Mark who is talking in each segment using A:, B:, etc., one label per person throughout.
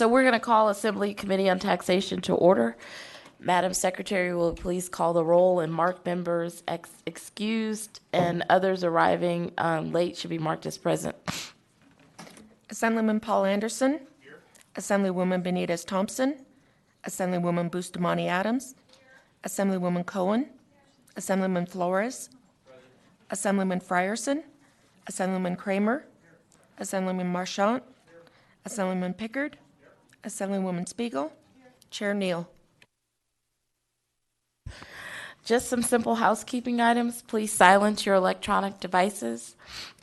A: So we're going to call Assembly Committee on Taxation to order. Madam Secretary will please call the roll and mark members excused, and others arriving late should be marked as present.
B: Assemblyman Paul Anderson. Here. Assemblywoman Benitez Thompson. Assemblywoman Bustamante Adams. Assemblywoman Cohen. Assemblyman Flores. Assemblyman Frierson. Assemblyman Kramer. Assemblyman Marchant. Assemblyman Pickard. Assemblywoman Spiegel. Chair Neal.
A: Just some simple housekeeping items. Please silence your electronic devices.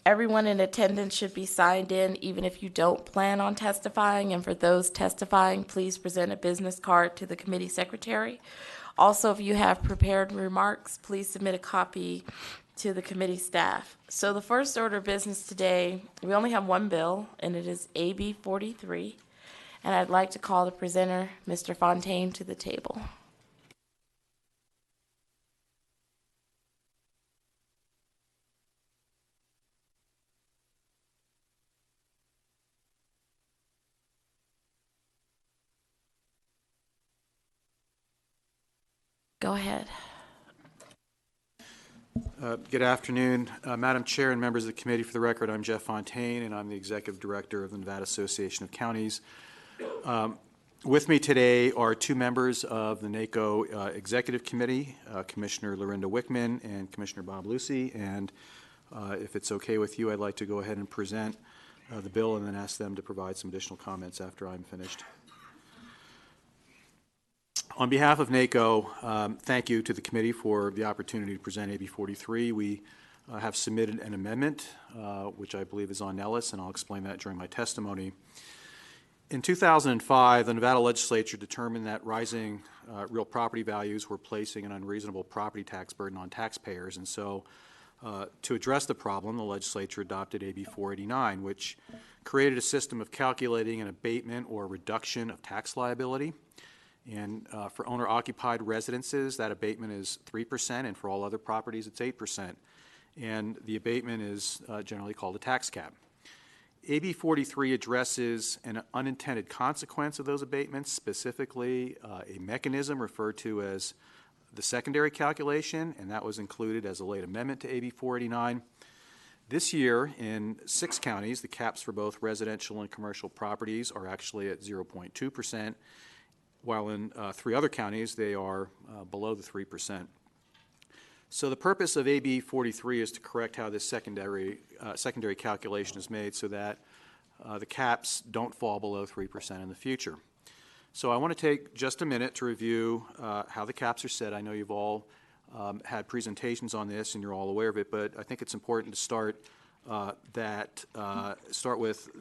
A: Everyone in attendance should be signed in, even if you don't plan on testifying. And for those testifying, please present a business card to the committee secretary. Also, if you have prepared remarks, please submit a copy to the committee staff. So the first order of business today, we only have one bill, and it is AB43. And I'd like to call the presenter, Mr. Fontaine, to the table. Go ahead.
C: Good afternoon, Madam Chair and members of the committee. For the record, I'm Jeff Fontaine, and I'm the Executive Director of the Nevada Association of Counties. With me today are two members of the NACO Executive Committee, Commissioner Lorinda Wickman and Commissioner Bob Lucy. And if it's okay with you, I'd like to go ahead and present the bill and then ask them to provide some additional comments after I'm finished. On behalf of NACO, thank you to the committee for the opportunity to present AB 43. We have submitted an amendment, which I believe is on Nellis, and I'll explain that during my testimony. In 2005, the Nevada legislature determined that rising real property values were placing an unreasonable property tax burden on taxpayers, and so to address the problem, the legislature adopted AB 489, which created a system of calculating an abatement or reduction of tax liability. And for owner-occupied residences, that abatement is 3%, and for all other properties, it's 8%. And the abatement is generally called a tax cap. AB 43 addresses an unintended consequence of those abatements, specifically a mechanism referred to as the secondary calculation, and that was included as a late amendment to AB 489. This year, in 6 counties, the caps for both residential and commercial properties are actually at 0.2%. While in 3 other counties, they are below the 3%. So the purpose of AB 43 is to correct how this secondary calculation is made so that the caps don't fall below 3% in the future. So I want to take just a minute to review how the caps are set. I know you've all had presentations on this and you're all aware of it, but I think it's important to start with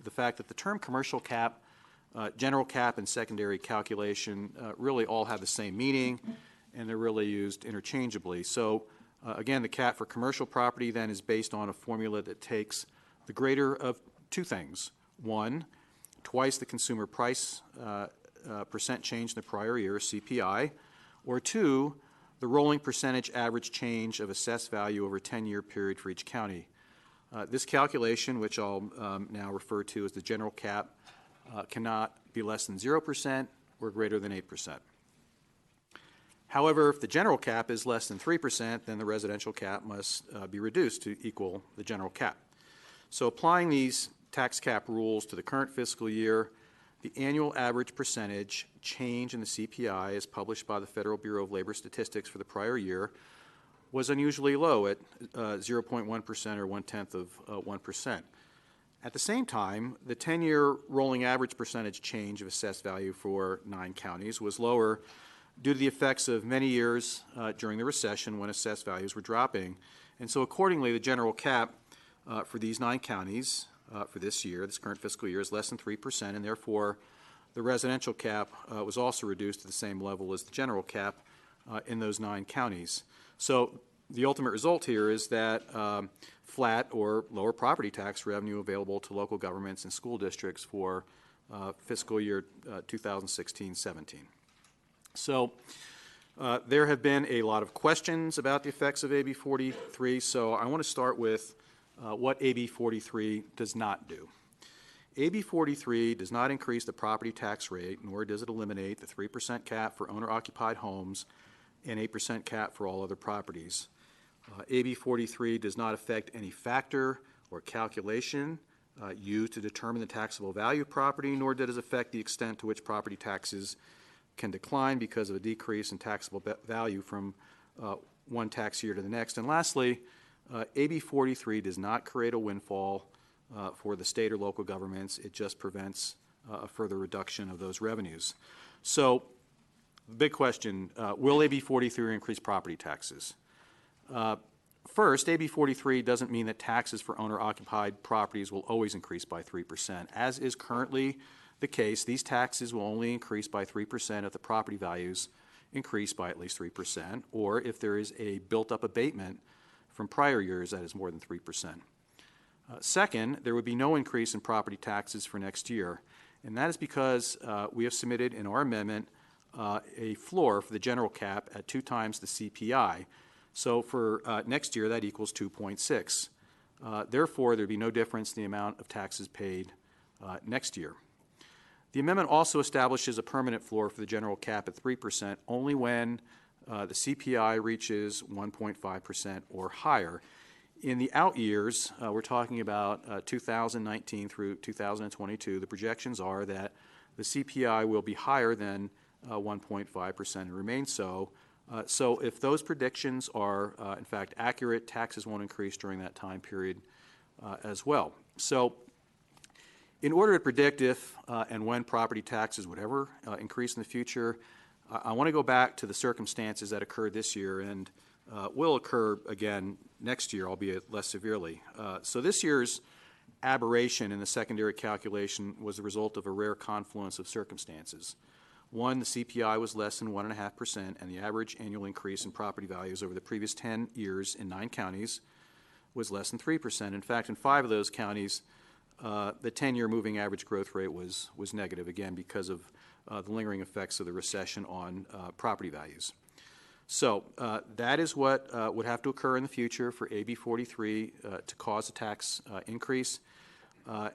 C: the fact that the term commercial cap, general cap, and secondary calculation really all have the same meaning, and they're really used interchangeably. So again, the cap for commercial property then is based on a formula that takes the greater of 2 things. 1, twice the consumer price percent change in the prior year, CPI, or 2, the rolling percentage average change of assessed value over a 10-year period for each county. This calculation, which I'll now refer to as the general cap, cannot be less than 0% or greater than 8%. However, if the general cap is less than 3%, then the residential cap must be reduced to equal the general cap. So applying these tax cap rules to the current fiscal year, the annual average percentage change in the CPI as published by the Federal Bureau of Labor Statistics for the prior year was unusually low at 0.1% or 1/10 of 1%. At the same time, the 10-year rolling average percentage change of assessed value for 9 counties was lower due to the effects of many years during the recession when assessed values were dropping. And so accordingly, the general cap for these 9 counties for this year, this current fiscal year, is less than 3%, and therefore the residential cap was also reduced to the same level as the general cap in those 9 counties. So the ultimate result here is that flat or lower property tax revenue available to local governments and school districts for fiscal year 2016-17. So there have been a lot of questions about the effects of AB 43, so I want to start with what AB 43 does not do. AB 43 does not increase the property tax rate, nor does it eliminate the 3% cap for owner-occupied homes and 8% cap for all other properties. AB 43 does not affect any factor or calculation used to determine the taxable value of property, nor does it affect the extent to which property taxes can decline because of a decrease in taxable value from one tax year to the next. And lastly, AB 43 does not create a windfall for the state or local governments. It just prevents a further reduction of those revenues. So the big question, will AB 43 increase property taxes? First, AB 43 doesn't mean that taxes for owner-occupied properties will always increase by 3%. As is currently the case, these taxes will only increase by 3% if the property values increase by at least 3%, or if there is a built-up abatement from prior years that is more than 3%. Second, there would be no increase in property taxes for next year, and that is because we have submitted in our amendment a floor for the general cap at 2 times the CPI. So for next year, that equals 2.6. Therefore, there would be no difference in the amount of taxes paid next year. The amendment also establishes a permanent floor for the general cap at 3% only when the CPI reaches 1.5% or higher. In the out years, we're talking about 2019 through 2022, the projections are that the CPI will be higher than 1.5% and remain so. So if those predictions are, in fact, accurate, taxes won't increase during that time period as well. So in order to predict if and when property taxes would ever increase in the future, I want to go back to the circumstances that occurred this year and will occur again next year, albeit less severely. So this year's aberration in the secondary calculation was the result of a rare confluence of circumstances. One, the CPI was less than 1.5%, and the average annual increase in property values over the previous 10 years in 9 counties was less than 3%. In fact, in 5 of those counties, the 10-year moving average growth rate was negative, again, because of the lingering effects of the recession on property values. So that is what would have to occur in the future for AB 43 to cause a tax increase.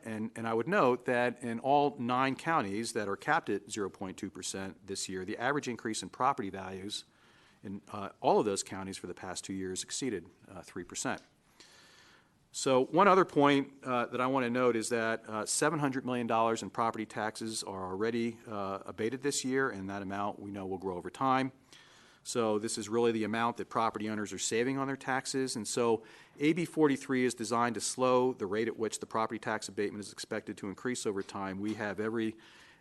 C: And I would note that in all 9 counties that are capped at 0.2% this year, the average increase in property values in all of those counties for the past 2 years exceeded 3%. So one other point that I want to note is that $700 million in property taxes are already abated this year, and that amount we know will grow over time. So this is really the amount that property owners are saving on their taxes. And so AB 43 is designed to slow the rate at which the property tax abatement is expected to increase over time. We have every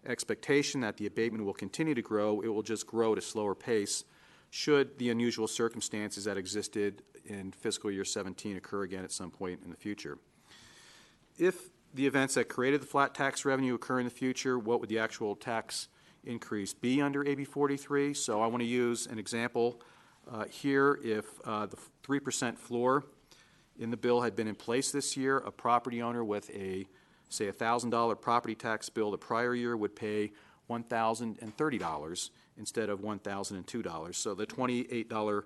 C: expectation that the abatement will continue to grow. It will just grow at a slower pace should the unusual circumstances that existed in fiscal year 17 occur again at some point in the future. If the events that created the flat tax revenue occur in the future, what would the actual tax increase be under AB 43? So I want to use an example here. If the 3% floor in the bill had been in place this year, a property owner with a, say, $1,000 property tax bill the prior year would pay $1,030 instead of $1,002. So the $28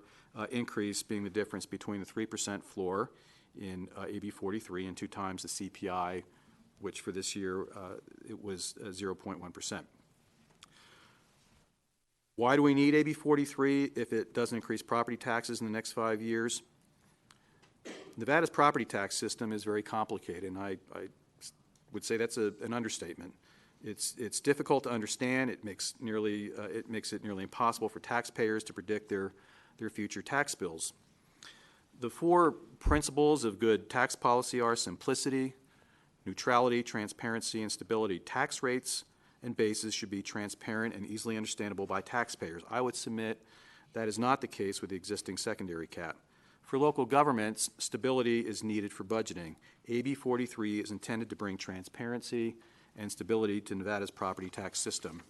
C: increase being the difference between the 3% floor in AB 43 and 2 times the CPI, which for this year it was 0.1%. Why do we need AB 43 if it doesn't increase property taxes in the next 5 years? Nevada's property tax system is very complicated, and I would say that's an understatement. It's difficult to understand. It makes it nearly impossible for taxpayers to predict their future tax bills. The 4 principles of good tax policy are simplicity, neutrality, transparency, and stability. Tax rates and bases should be transparent and easily understandable by taxpayers. I would submit that is not the case with the existing secondary cap. For local governments, stability is needed for budgeting. AB 43 is intended to bring transparency and stability to Nevada's property tax system.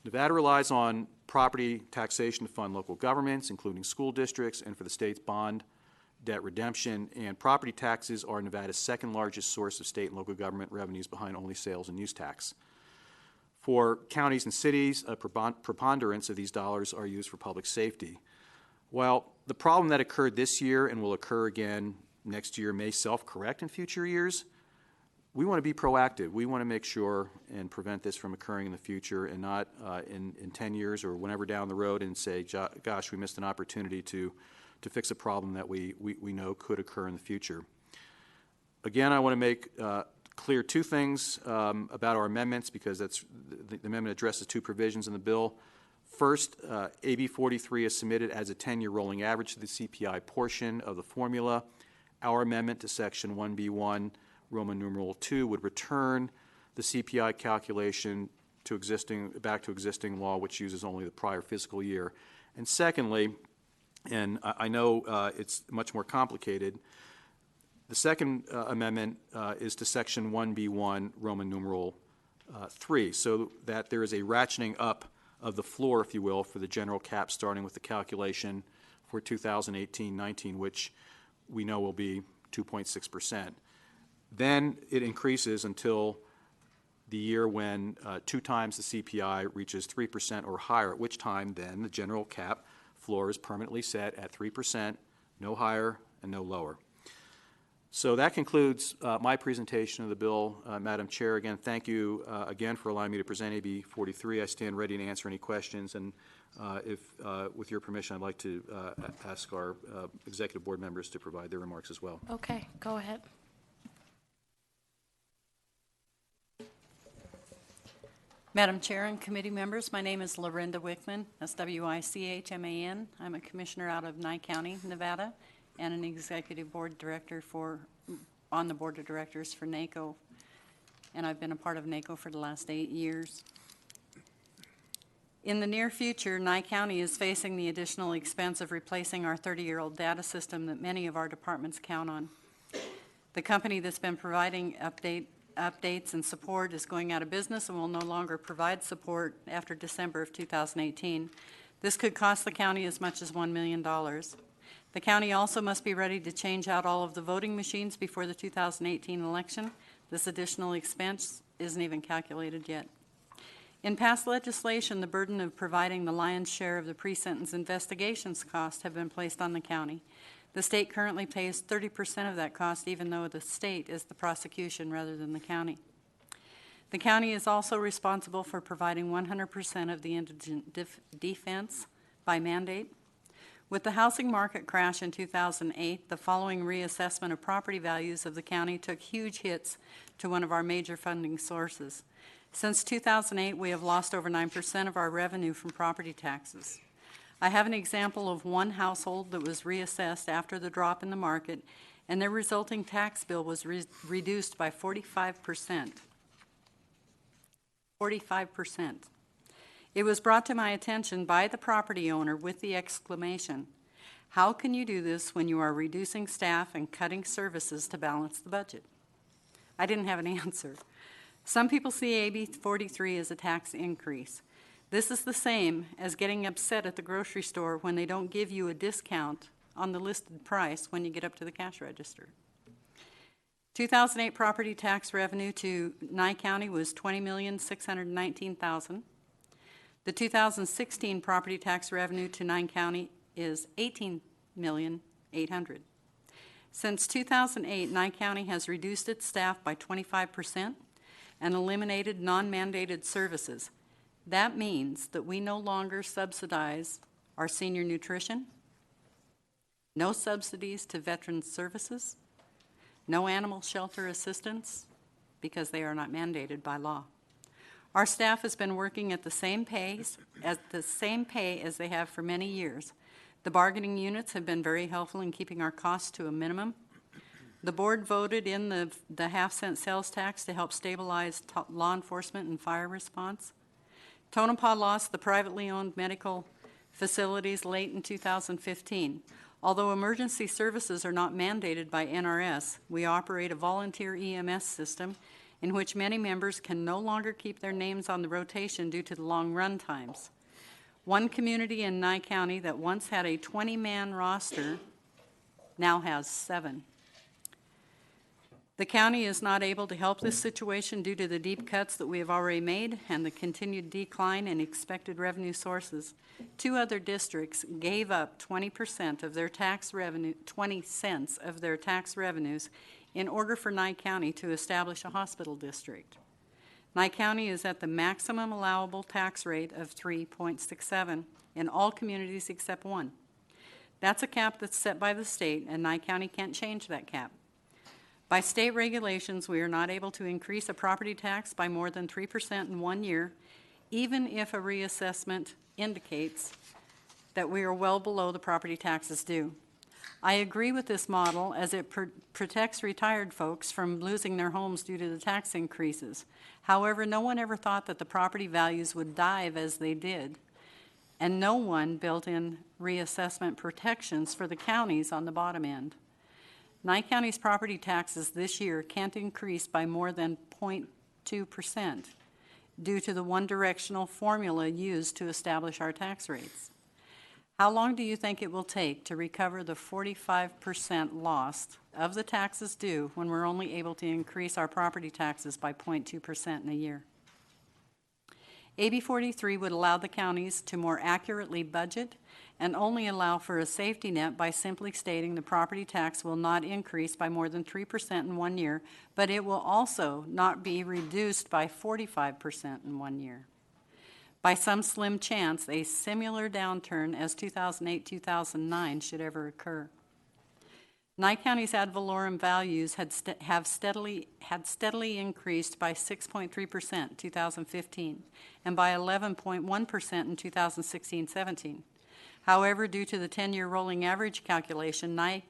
C: Nevada relies on property taxation to fund local governments, including school districts, and for the state's bond debt redemption, and property taxes are Nevada's second largest source of state and local government revenues behind only sales and use tax. For counties and cities, a preponderance of these dollars are used for public safety. While the problem that occurred this year and will occur again next year may self-correct in future years, we want to be proactive. We want to make sure and prevent this from occurring in the future, and not in 10 years or whenever down the road and say, gosh, we missed an opportunity to fix a problem that we know could occur in the future. Again, I want to make clear two things about our amendments, because the amendment addresses two provisions in the bill. First, AB 43 is submitted as a 10-year rolling average to the CPI portion of the formula. Our amendment to Section 1B1, Roman numeral 2, would return the CPI calculation back to existing law, which uses only the prior fiscal year. And secondly, and I know it's much more complicated, the second amendment is to Section 1B1, Roman numeral 3, so that there is a ratcheting up of the floor, if you will, for the general cap, starting with the calculation for 2018-19, which we know will be 2.6%. Then it increases until the year when 2 times the CPI reaches 3% or higher, at which time then the general cap floor is permanently set at 3%, no higher and no lower. So that concludes my presentation of the bill. Madam Chair, again, thank you again for allowing me to present AB 43. I stand ready to answer any questions, and with your permission, I'd like to ask our executive board members to provide their remarks as well.
A: Okay, go ahead.
D: Madam Chair and committee members, my name is Lorinda Wickman, S-W-I-C-H-M-A-N. I'm a commissioner out of Nye County, Nevada, and an executive board director on the board of directors for NACO. And I've been a part of NACO for the last 8 years. In the near future, Nye County is facing the additional expense of replacing our 30-year-old data system that many of our departments count on. The company that's been providing updates and support is going out of business and will no longer provide support after December of 2018. This could cost the county as much as $1 million. The county also must be ready to change out all of the voting machines before the 2018 election. This additional expense isn't even calculated yet. In past legislation, the burden of providing the lion's share of the pre-sentence investigations cost have been placed on the county. The state currently pays 30% of that cost, even though the state is the prosecution rather than the county. The county is also responsible for providing 100% of the indigent defense by mandate. With the housing market crash in 2008, the following reassessment of property values of the county took huge hits to one of our major funding sources. Since 2008, we have lost over 9% of our revenue from property taxes. I have an example of one household that was reassessed after the drop in the market, and their resulting tax bill was reduced by 45%. 45%. It was brought to my attention by the property owner with the exclamation, "How can you do this when you are reducing staff and cutting services to balance the budget?" I didn't have an answer. Some people see AB 43 as a tax increase. This is the same as getting upset at the grocery store when they don't give you a discount on the listed price when you get up to the cash register. 2008 property tax revenue to Nye County was $20,619,000. The 2016 property tax revenue to Nye County is $18,800,000. Since 2008, Nye County has reduced its staff by 25% and eliminated non-mandated services. That means that we no longer subsidize our senior nutrition, no subsidies to veteran services, no animal shelter assistance, because they are not mandated by law. Our staff has been working at the same pay as they have for many years. The bargaining units have been very helpful in keeping our costs to a minimum. The board voted in the half-cent sales tax to help stabilize law enforcement and fire response. Tonopah lost the privately owned medical facilities late in 2015. Although emergency services are not mandated by NRS, we operate a volunteer EMS system in which many members can no longer keep their names on the rotation due to the long run times. One community in Nye County that once had a 20-man roster now has 7. The county is not able to help this situation due to the deep cuts that we have already made and the continued decline in expected revenue sources. 2 other districts gave up 20% of their tax revenue, 20 cents of their tax revenues in order for Nye County to establish a hospital district. Nye County is at the maximum allowable tax rate of 3.67 in all communities except one. That's a cap that's set by the state, and Nye County can't change that cap. By state regulations, we are not able to increase a property tax by more than 3% in 1 year, even if a reassessment indicates that we are well below the property taxes due. I agree with this model as it protects retired folks from losing their homes due to the tax increases. However, no one ever thought that the property values would dive as they did, and no one built in reassessment protections for the counties on the bottom end. Nye County's property taxes this year can't increase by more than 0.2% due to the one-directional formula used to establish our tax rates. How long do you think it will take to recover the 45% lost of the taxes due when we're only able to increase our property taxes by 0.2% in a year? AB 43 would allow the counties to more accurately budget and only allow for a safety net by simply stating the property tax will not increase by more than 3% in 1 year, but it will also not be reduced by 45% in 1 year. By some slim chance, a similar downturn as 2008-2009 should ever occur. Nye County's ad valorem values had steadily increased by 6.3% in 2015 and by 11.1% in 2016-17. However, due to the 10-year rolling average calculation, Nye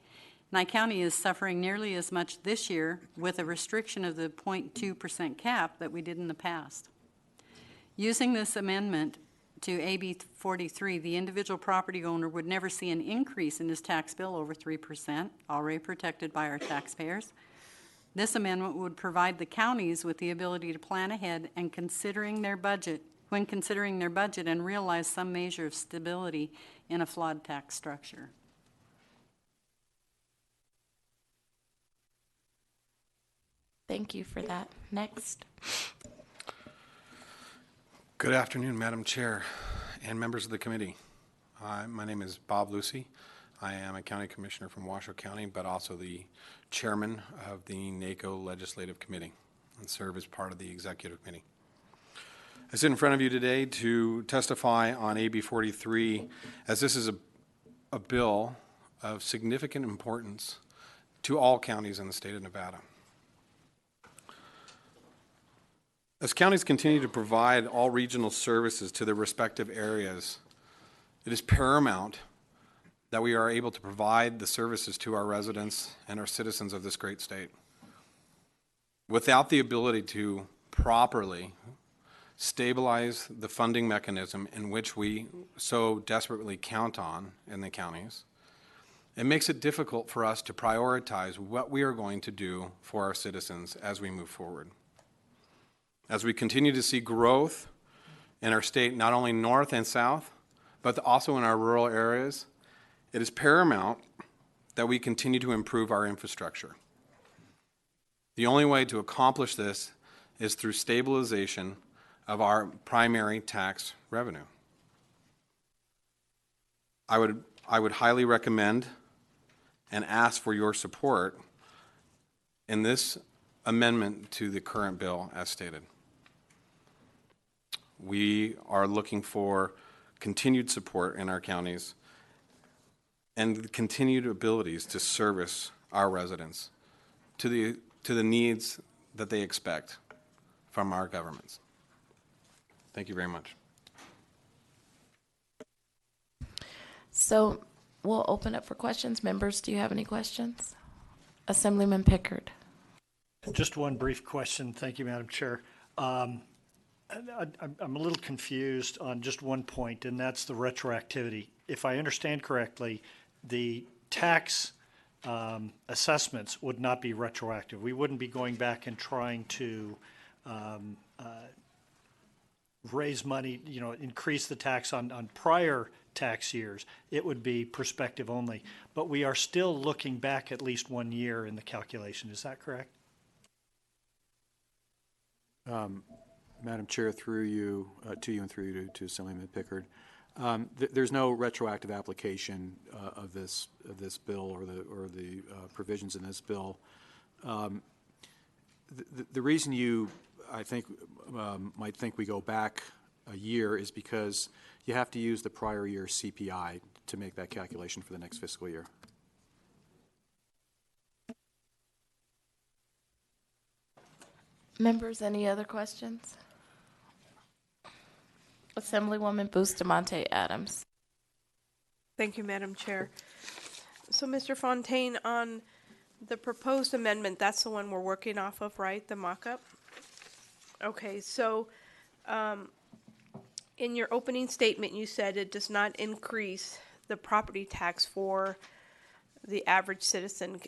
D: County is suffering nearly as much this year with a restriction of the 0.2% cap that we did in the past. Using this amendment to AB 43, the individual property owner would never see an increase in his tax bill over 3%, already protected by our taxpayers. This amendment would provide the counties with the ability to plan ahead and considering their budget and realize some measure of stability in a flawed tax structure.
A: Thank you for that. Next.
E: Good afternoon, Madam Chair and members of the committee. My name is Bob Lucy. I am a county commissioner from Washoe County, but also the chairman of the NACO Legislative Committee and serve as part of the executive committee. I sit in front of you today to testify on AB 43, as this is a bill of significant importance to all counties in the state of Nevada. As counties continue to provide all regional services to their respective areas, it is paramount that we are able to provide the services to our residents and our citizens of this great state. Without the ability to properly stabilize the funding mechanism in which we so desperately count on in the counties, it makes it difficult for us to prioritize what we are going to do for our citizens as we move forward. As we continue to see growth in our state, not only north and south, but also in our rural areas, it is paramount that we continue to improve our infrastructure. The only way to accomplish this is through stabilization of our primary tax revenue. I would highly recommend and ask for your support in this amendment to the current bill as stated. We are looking for continued support in our counties and continued abilities to service our residents to the needs that they expect from our governments. Thank you very much.
A: So we'll open up for questions. Members, do you have any questions? Assemblyman Pickard.
F: Just one brief question. Thank you, Madam Chair. I'm a little confused on just one point, and that's the retroactivity. If I understand correctly, the tax assessments would not be retroactive. We wouldn't be going back and trying to raise money, increase the tax on prior tax years. It would be prospective only. But we are still looking back at least 1 year in the calculation. Is that correct?
C: Madam Chair, through you, to you and through you to Assemblyman Pickard, there's no retroactive application of this bill or the provisions in this bill. The reason you, I think, might think we go back a year is because you have to use the prior year CPI to make that calculation for the next fiscal year.
A: Members, any other questions? Assemblywoman Bustamante Adams.
G: Thank you, Madam Chair. So, Mr. Fontaine, on the proposed amendment, that's the one we're working off of, right? The mock-up? Okay, so in your opening statement, you said it does not increase the property tax for the average citizen.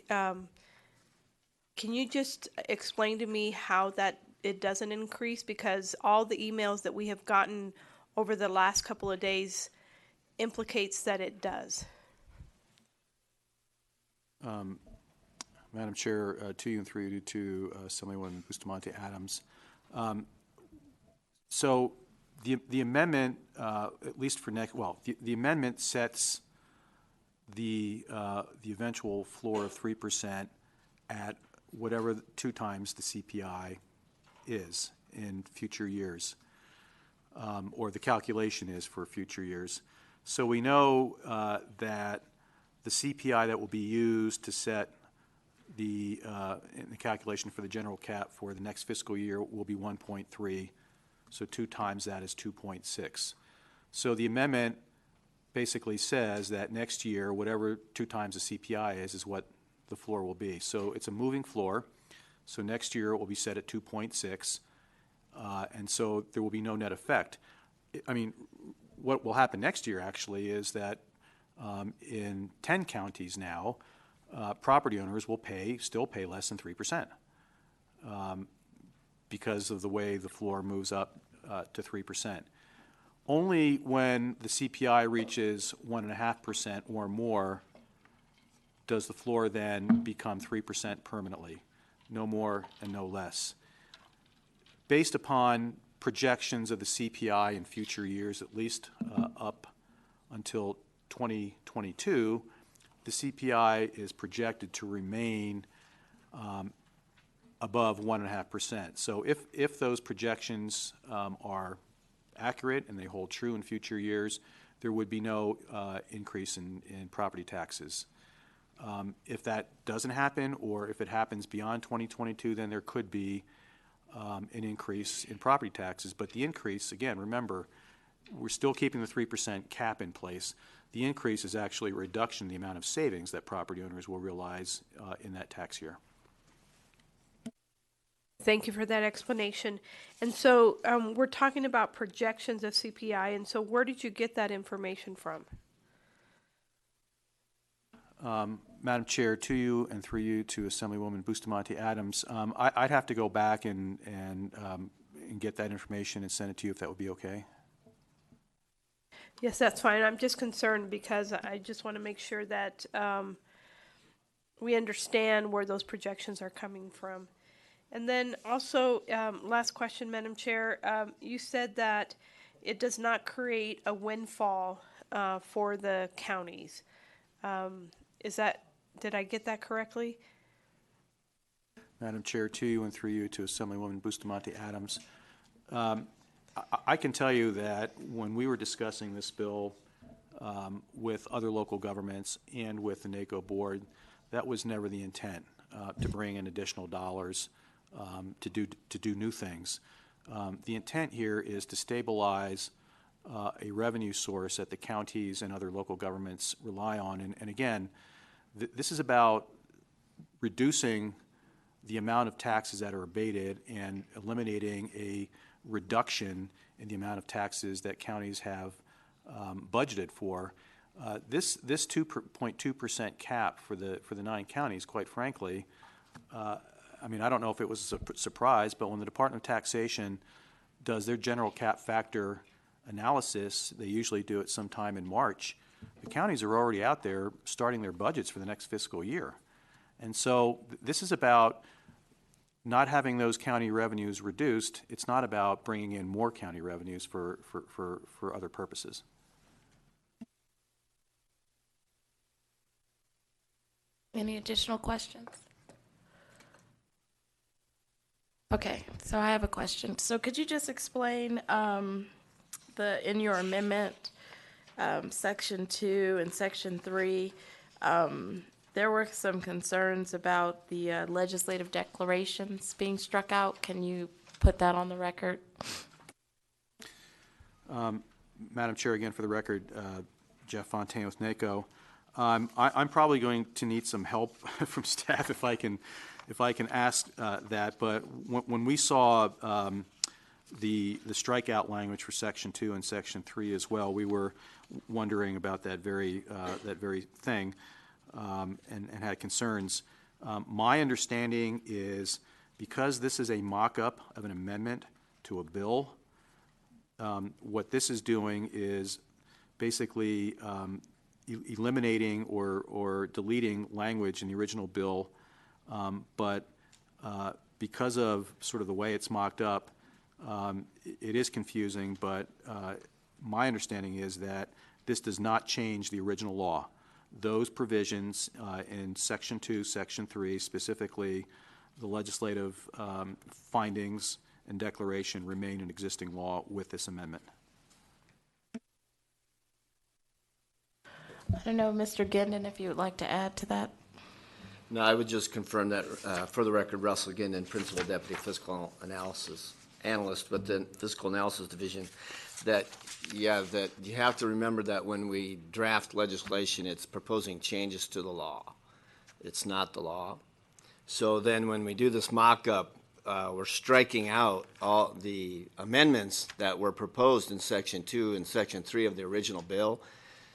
G: Can you just explain to me how that it doesn't increase? Because all the emails that we have gotten over the last couple of days implicates that it does.
C: Madam Chair, to you and through you to Assemblywoman Bustamante Adams. So the amendment, at least for next, well, the amendment sets the eventual floor of 3% at whatever 2 times the CPI is in future years, or the calculation is for future years. So we know that the CPI that will be used to set in the calculation for the general cap for the next fiscal year will be 1.3. So 2 times that is 2.6. So the amendment basically says that next year, whatever 2 times the CPI is what the floor will be. So it's a moving floor. So next year it will be set at 2.6, and so there will be no net effect. I mean, what will happen next year actually is that in 10 counties now, property owners will still pay less than 3%, because of the way the floor moves up to 3%. Only when the CPI reaches 1.5% or more does the floor then become 3% permanently, no more and no less. Based upon projections of the CPI in future years, at least up until 2022, the CPI is projected to remain above 1.5%. So if those projections are accurate and they hold true in future years, there would be no increase in property taxes. If that doesn't happen, or if it happens beyond 2022, then there could be an increase in property taxes. But the increase, again, remember, we're still keeping the 3% cap in place. The increase is actually a reduction in the amount of savings that property owners will realize in that tax year.
G: Thank you for that explanation. And so we're talking about projections of CPI, and so where did you get that information from?
C: Madam Chair, to you and through you to Assemblywoman Bustamante Adams, I'd have to go back and get that information and send it to you if that would be okay.
G: Yes, that's fine. I'm just concerned because I just want to make sure that we understand where those projections are coming from. And then also, last question, Madam Chair, you said that it does not create a windfall for the counties. Did I get that correctly?
C: Madam Chair, to you and through you to Assemblywoman Bustamante Adams, I can tell you that when we were discussing this bill with other local governments and with the NACO board, that was never the intent, to bring in additional dollars to do new things. The intent here is to stabilize a revenue source that the counties and other local governments rely on. And again, this is about reducing the amount of taxes that are abated and eliminating a reduction in the amount of taxes that counties have budgeted for. This 2.2% cap for the 9 counties, quite frankly, I mean, I don't know if it was a surprise, but when the Department of Taxation does their general cap factor analysis, they usually do it sometime in March. The counties are already out there starting their budgets for the next fiscal year. And so this is about not having those county revenues reduced, it's not about bringing in more county revenues for other purposes.
A: Any additional questions? Okay, so I have a question. So could you just explain in your amendment, Section 2 and Section 3, there were some concerns about the legislative declarations being struck out. Can you put that on the record?
C: Madam Chair, again for the record, Jeff Fontaine with NACO. I'm probably going to need some help from staff if I can ask that. But when we saw the strikeout language for Section 2 and Section 3 as well, we were wondering about that very thing and had concerns. My understanding is because this is a mock-up of an amendment to a bill, what this is doing is basically eliminating or deleting language in the original bill, but because of sort of the way it's mocked up, it is confusing, but my understanding is that this does not change the original law. Those provisions in Section 2, Section 3, specifically the legislative findings and declaration remain in existing law with this amendment.
A: I don't know, Mr. Gendon, if you would like to add to that.
H: No, I would just confirm that for the record, Russell Gendon, Principal Deputy Fiscal Analyst with the Fiscal Analysis Division, that you have to remember that when we draft legislation, it's proposing changes to the law. It's not the law. So then when we do this mock-up, we're striking out all the amendments that were proposed in Section 2 and Section 3 of the original bill.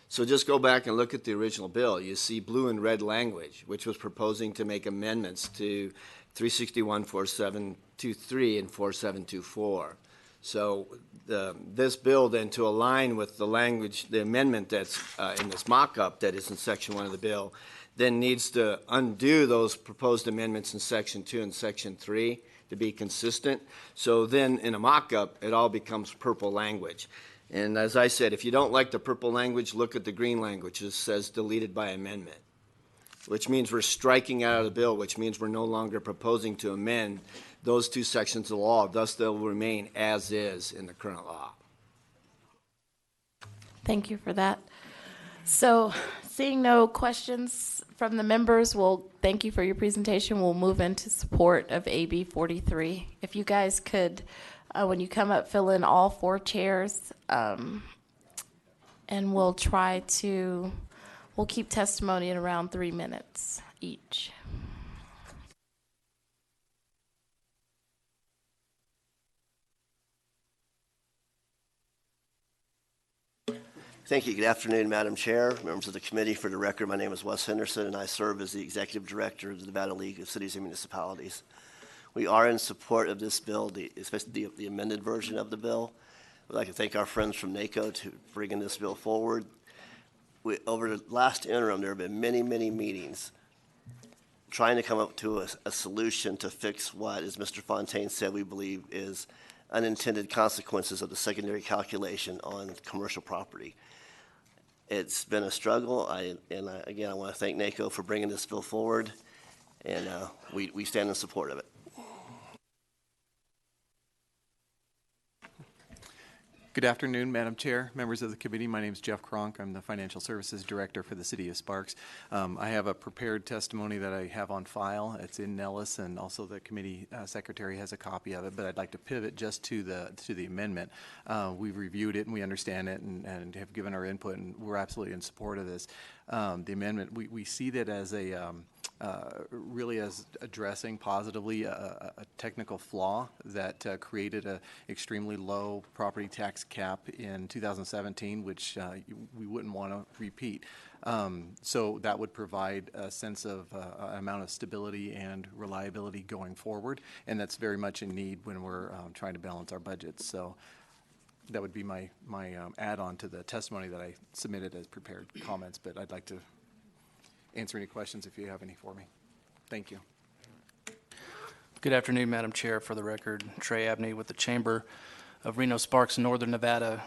H: So just go back and look at the original bill. You see blue and red language, which was proposing to make amendments to 361, 4723, and 4724. So this bill then, to align with the language, the amendment that's in this mock-up that is in Section 1 of the bill, then needs to undo those proposed amendments in Section 2 and Section 3 to be consistent. So then in a mock-up, it all becomes purple language. And as I said, if you don't like the purple language, look at the green language. It says deleted by amendment, which means we're striking out of the bill, which means we're no longer proposing to amend those two sections of the law. Thus, they'll remain as is in the current law.
A: Thank you for that. So seeing no questions from the members, we'll thank you for your presentation. We'll move into support of AB 43. If you guys could, when you come up, fill in all 4 chairs, and we'll keep testimony at around 3 minutes each.
I: Thank you. Good afternoon, Madam Chair, members of the committee. For the record, my name is Wes Henderson, and I serve as the Executive Director of the Nevada League of Cities and Municipalities. We are in support of this bill, especially the amended version of the bill. We'd like to thank our friends from NACO to bringing this bill forward. Over the last interim, there have been many, many meetings trying to come up to a solution to fix what, as Mr. Fontaine said, we believe is unintended consequences of the secondary calculation on commercial property. It's been a struggle, again, I want to thank NACO for bringing this bill forward, and we stand in support of it.
J: Good afternoon, Madam Chair, members of the committee. My name is Jeff Kronk. I'm the Financial Services Director for the City of Sparks. I have a prepared testimony that I have on file. It's in Nellis, and also the committee secretary has a copy of it, but I'd like to pivot just to the amendment. We've reviewed it, and we understand it, and have given our input, and we're absolutely in support of this. The amendment, we see that as really as addressing positively a technical flaw that created an extremely low property tax cap in 2017, which we wouldn't want to repeat. So that would provide a sense of an amount of stability and reliability going forward, and that's very much in need when we're trying to balance our budgets. So that would be my add-on to the testimony that I submitted as prepared comments, but I'd like to answer any questions if you have any for me. Thank you.
K: Good afternoon, Madam Chair. For the record, Trey Abney with the Chamber of Reno Sparks, Northern Nevada.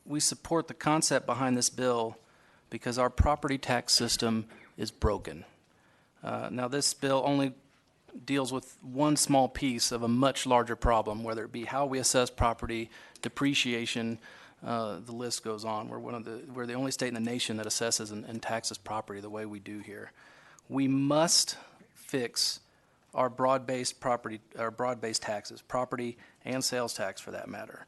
K: We support the concept behind this bill because our property tax system is broken. Now, this bill only deals with one small piece of a much larger problem, whether it be how we assess property, depreciation, the list goes on. We're the only state in the nation that assesses and taxes property the way we do here. We must fix our broad-based taxes, property and sales tax for that matter.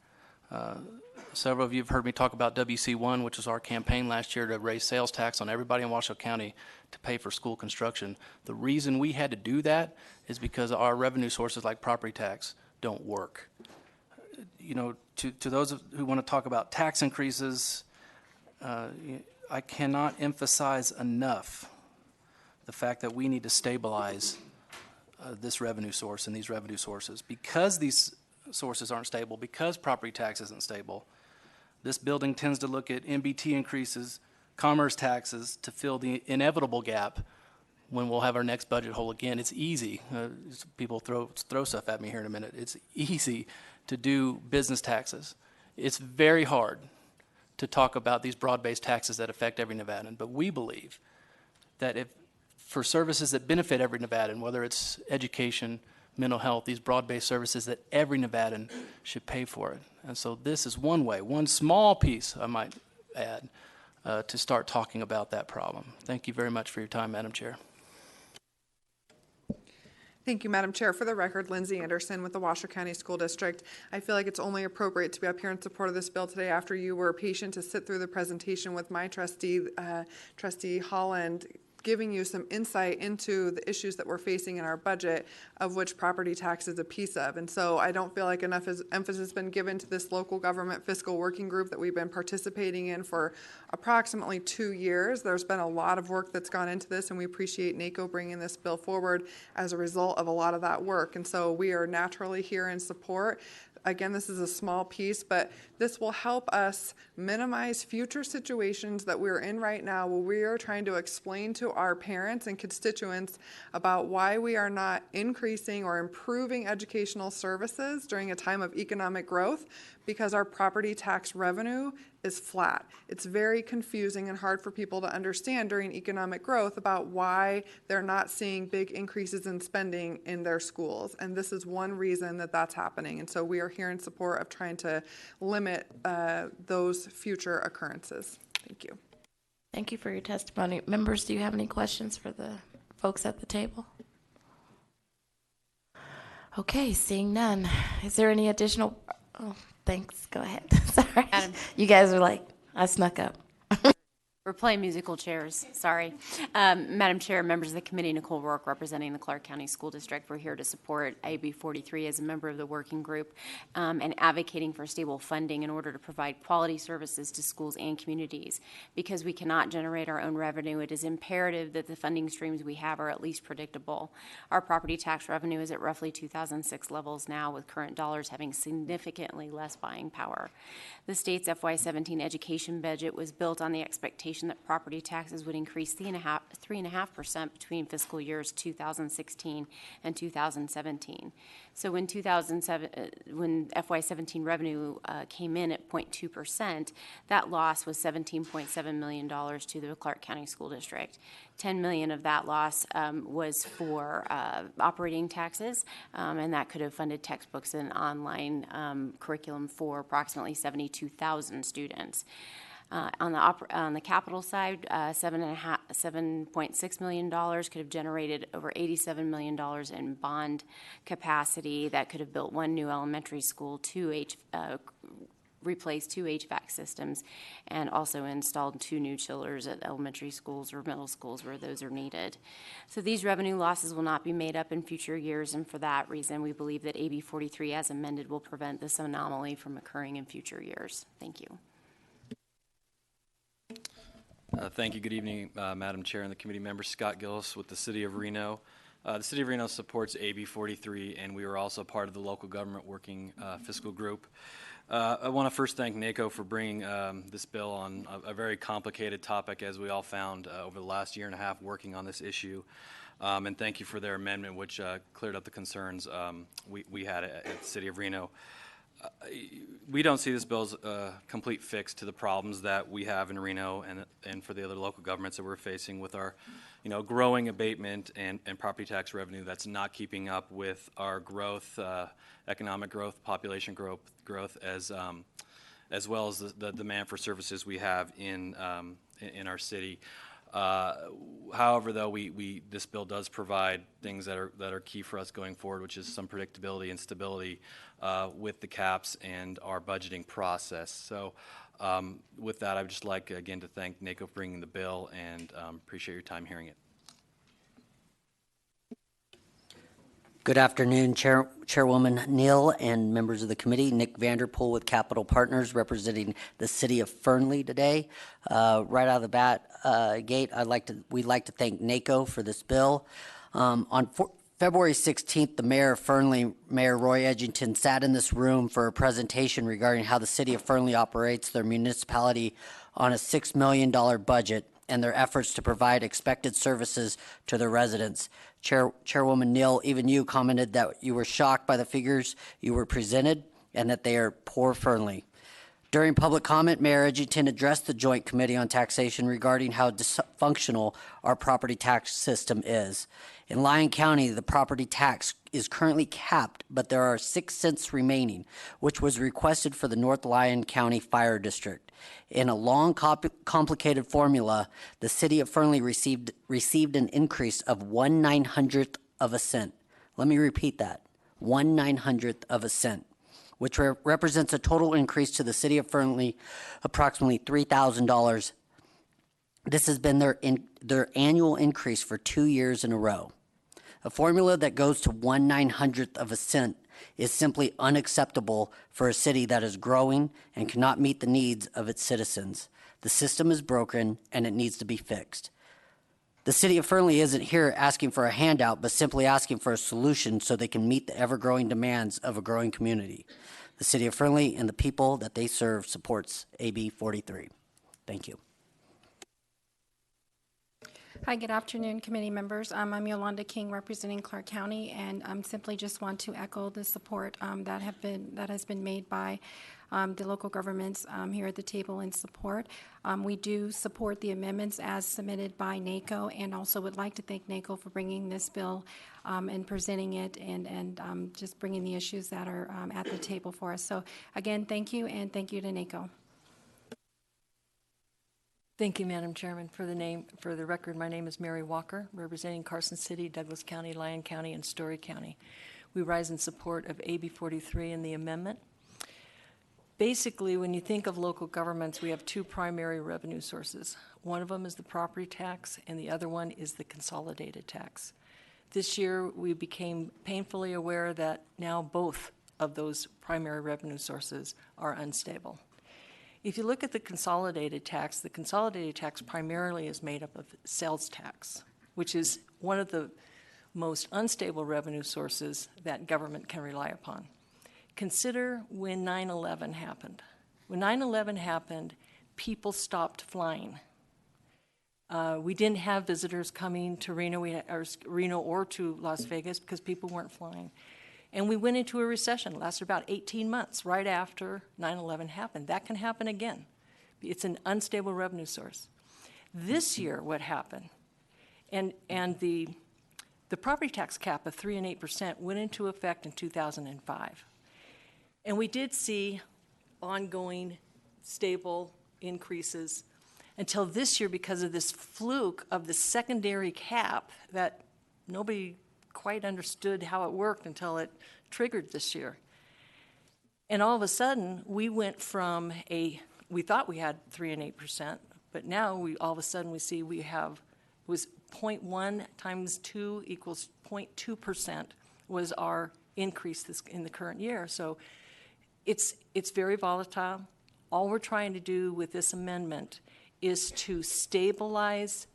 K: Several of you have heard me talk about WC1, which was our campaign last year to raise sales tax on everybody in Washoe County to pay for school construction. The reason we had to do that is because our revenue sources like property tax don't work. You know, to those who want to talk about tax increases, I cannot emphasize enough the fact that we need to stabilize this revenue source and these revenue sources. Because these sources aren't stable, because property tax isn't stable, this building tends to look at MBT increases, commerce taxes to fill the inevitable gap when we'll have our next budget hole again. It's easy. People throw stuff at me here in a minute. It's easy to do business taxes. It's very hard to talk about these broad-based taxes that affect every Nevadan. But we believe that if for services that benefit every Nevadan, whether it's education, mental health, these broad-based services, that every Nevadan should pay for it. And so this is one way, one small piece, I might add, to start talking about that problem. Thank you very much for your time, Madam Chair.
L: Thank you, Madam Chair. For the record, Lindsay Anderson with the Washoe County School District. I feel like it's only appropriate to be up here in support of this bill today after you were patient to sit through the presentation with my trustee, Trustee Holland, giving you some insight into the issues that we're facing in our budget, of which property tax is a piece of. And so I don't feel like enough emphasis has been given to this local government fiscal working group that we've been participating in for approximately 2 years. There's been a lot of work that's gone into this, and we appreciate NACO bringing this bill forward as a result of a lot of that work. And so we are naturally here in support. Again, this is a small piece, but this will help us minimize future situations that we're in right now where we are trying to explain to our parents and constituents about why we are not increasing or improving educational services during a time of economic growth, because our property tax revenue is flat. It's very confusing and hard for people to understand during economic growth about why they're not seeing big increases in spending in their schools. And this is one reason that that's happening. And so we are here in support of trying to limit those future occurrences. Thank you.
A: Thank you for your testimony. Members, do you have any questions for the folks at the table? Okay, seeing none. Is there any additional? Oh, thanks. Go ahead. Sorry. You guys are like, I snuck up.
M: We're playing musical chairs, sorry. Madam Chair, members of the committee, Nicole Rourke representing the Clark County School District. We're here to support AB43 as a member of the working group and advocating for stable funding in order to provide quality services to schools and communities. Because we cannot generate our own revenue, it is imperative that the funding streams we have are at least predictable. Our property tax revenue is at roughly 2006 levels now, with current dollars having significantly less buying power. The state's FY17 education budget was built on the expectation that property taxes would increase 3.5% between fiscal years 2016 and 2017. So when FY17 revenue came in at 0.2%, that loss was $17.7 million to the Clark County School District. $10 million of that loss was for operating taxes, and that could have funded textbooks and online curriculum for approximately 72,000 students. On the capital side, $7.6 million could have generated over $87 million in bond capacity that could have built one new elementary school, replaced 2 HVAC systems, and also installed 2 new chillers at elementary schools or middle schools where those are needed. So these revenue losses will not be made up in future years, and for that reason, we believe that AB 43 as amended will prevent this anomaly from occurring in future years. Thank you.
N: Thank you. Good evening, Madam Chair and the committee members. Scott Gillis with the City of Reno. The City of Reno supports AB 43, and we are also part of the local government working fiscal group. I want to first thank NACO for bringing this bill on a very complicated topic, as we all found over the last year and a half working on this issue. And thank you for their amendment, which cleared up the concerns we had at the City of Reno. We don't see this bill as a complete fix to the problems that we have in Reno and for the other local governments that we're facing with our, growing abatement and property tax revenue that's not keeping up with our growth, economic growth, population growth, as well as the demand for services we have in our city. However, though, this bill does provide things that are key for us going forward, which is some predictability and stability with the caps and our budgeting process. So with that, I would just like, again, to thank NACO for bringing the bill and appreciate your time hearing it.
O: Good afternoon, Chairwoman Neal and members of the committee. Nick Vanderpool with Capital Partners representing the city of Fernley today. Right out of the gate, we'd like to thank NACO for this bill. On February 16th, the mayor of Fernley, Mayor Roy Edgington, sat in this room for a presentation regarding how the city of Fernley operates their municipality on a $6 million budget and their efforts to provide expected services to their residents. Chairwoman Neal, even you commented that you were shocked by the figures you were presented and that they are poor Fernley. During public comment, Mayor Edgington addressed the Joint Committee on Taxation regarding how dysfunctional our property tax system is. In Lyon County, the property tax is currently capped, but there are 6 cents remaining, which was requested for the North Lyon County Fire District. In a long, complicated formula, the city of Fernley received an increase of 1/900th of a cent. Let me repeat that, 1/900th of a cent, which represents a total increase to the city of Fernley approximately $3,000. This has been their annual increase for 2 years in a row. A formula that goes to 1/900th of a cent is simply unacceptable for a city that is growing and cannot meet the needs of its citizens. The system is broken and it needs to be fixed. The city of Fernley isn't here asking for a handout, but simply asking for a solution so they can meet the ever-growing demands of a growing community. The city of Fernley and the people that they serve supports AB 43. Thank you.
P: Hi, good afternoon, committee members. I'm Yolanda King representing Clark County, and simply just want to echo the support that has been made by the local governments here at the table in support. We do support the amendments as submitted by NACO, and also would like to thank NACO for bringing this bill and presenting it and just bringing the issues that are at the table for us. So again, thank you, and thank you to NACO.
Q: Thank you, Madam Chairman. For the record, my name is Mary Walker, representing Carson City, Douglas County, Lyon County, and Story County. We rise in support of AB 43 and the amendment. Basically, when you think of local governments, we have 2 primary revenue sources. One of them is the property tax, and the other one is the consolidated tax. This year, we became painfully aware that now both of those primary revenue sources are unstable. If you look at the consolidated tax primarily is made up of sales tax, which is one of the most unstable revenue sources that government can rely upon. Consider when 9/11 happened. When 9/11 happened, people stopped flying. We didn't have visitors coming to Reno or to Las Vegas because people weren't flying. And we went into a recession, lasted about 18 months right after 9/11 happened. That can happen again. It's an unstable revenue source. This year, what happened, and the property tax cap of 3% and 8% went into effect in 2005. And we did see ongoing stable increases until this year because of this fluke of the secondary cap that nobody quite understood how it worked until it triggered this year. And all of a sudden, we went from we thought we had 3% and 8%, but now all of a sudden we see was 0.1 times 2 equals 0.2% was our increase in the current year. So it's very volatile. All we're trying to do with this amendment is to stabilize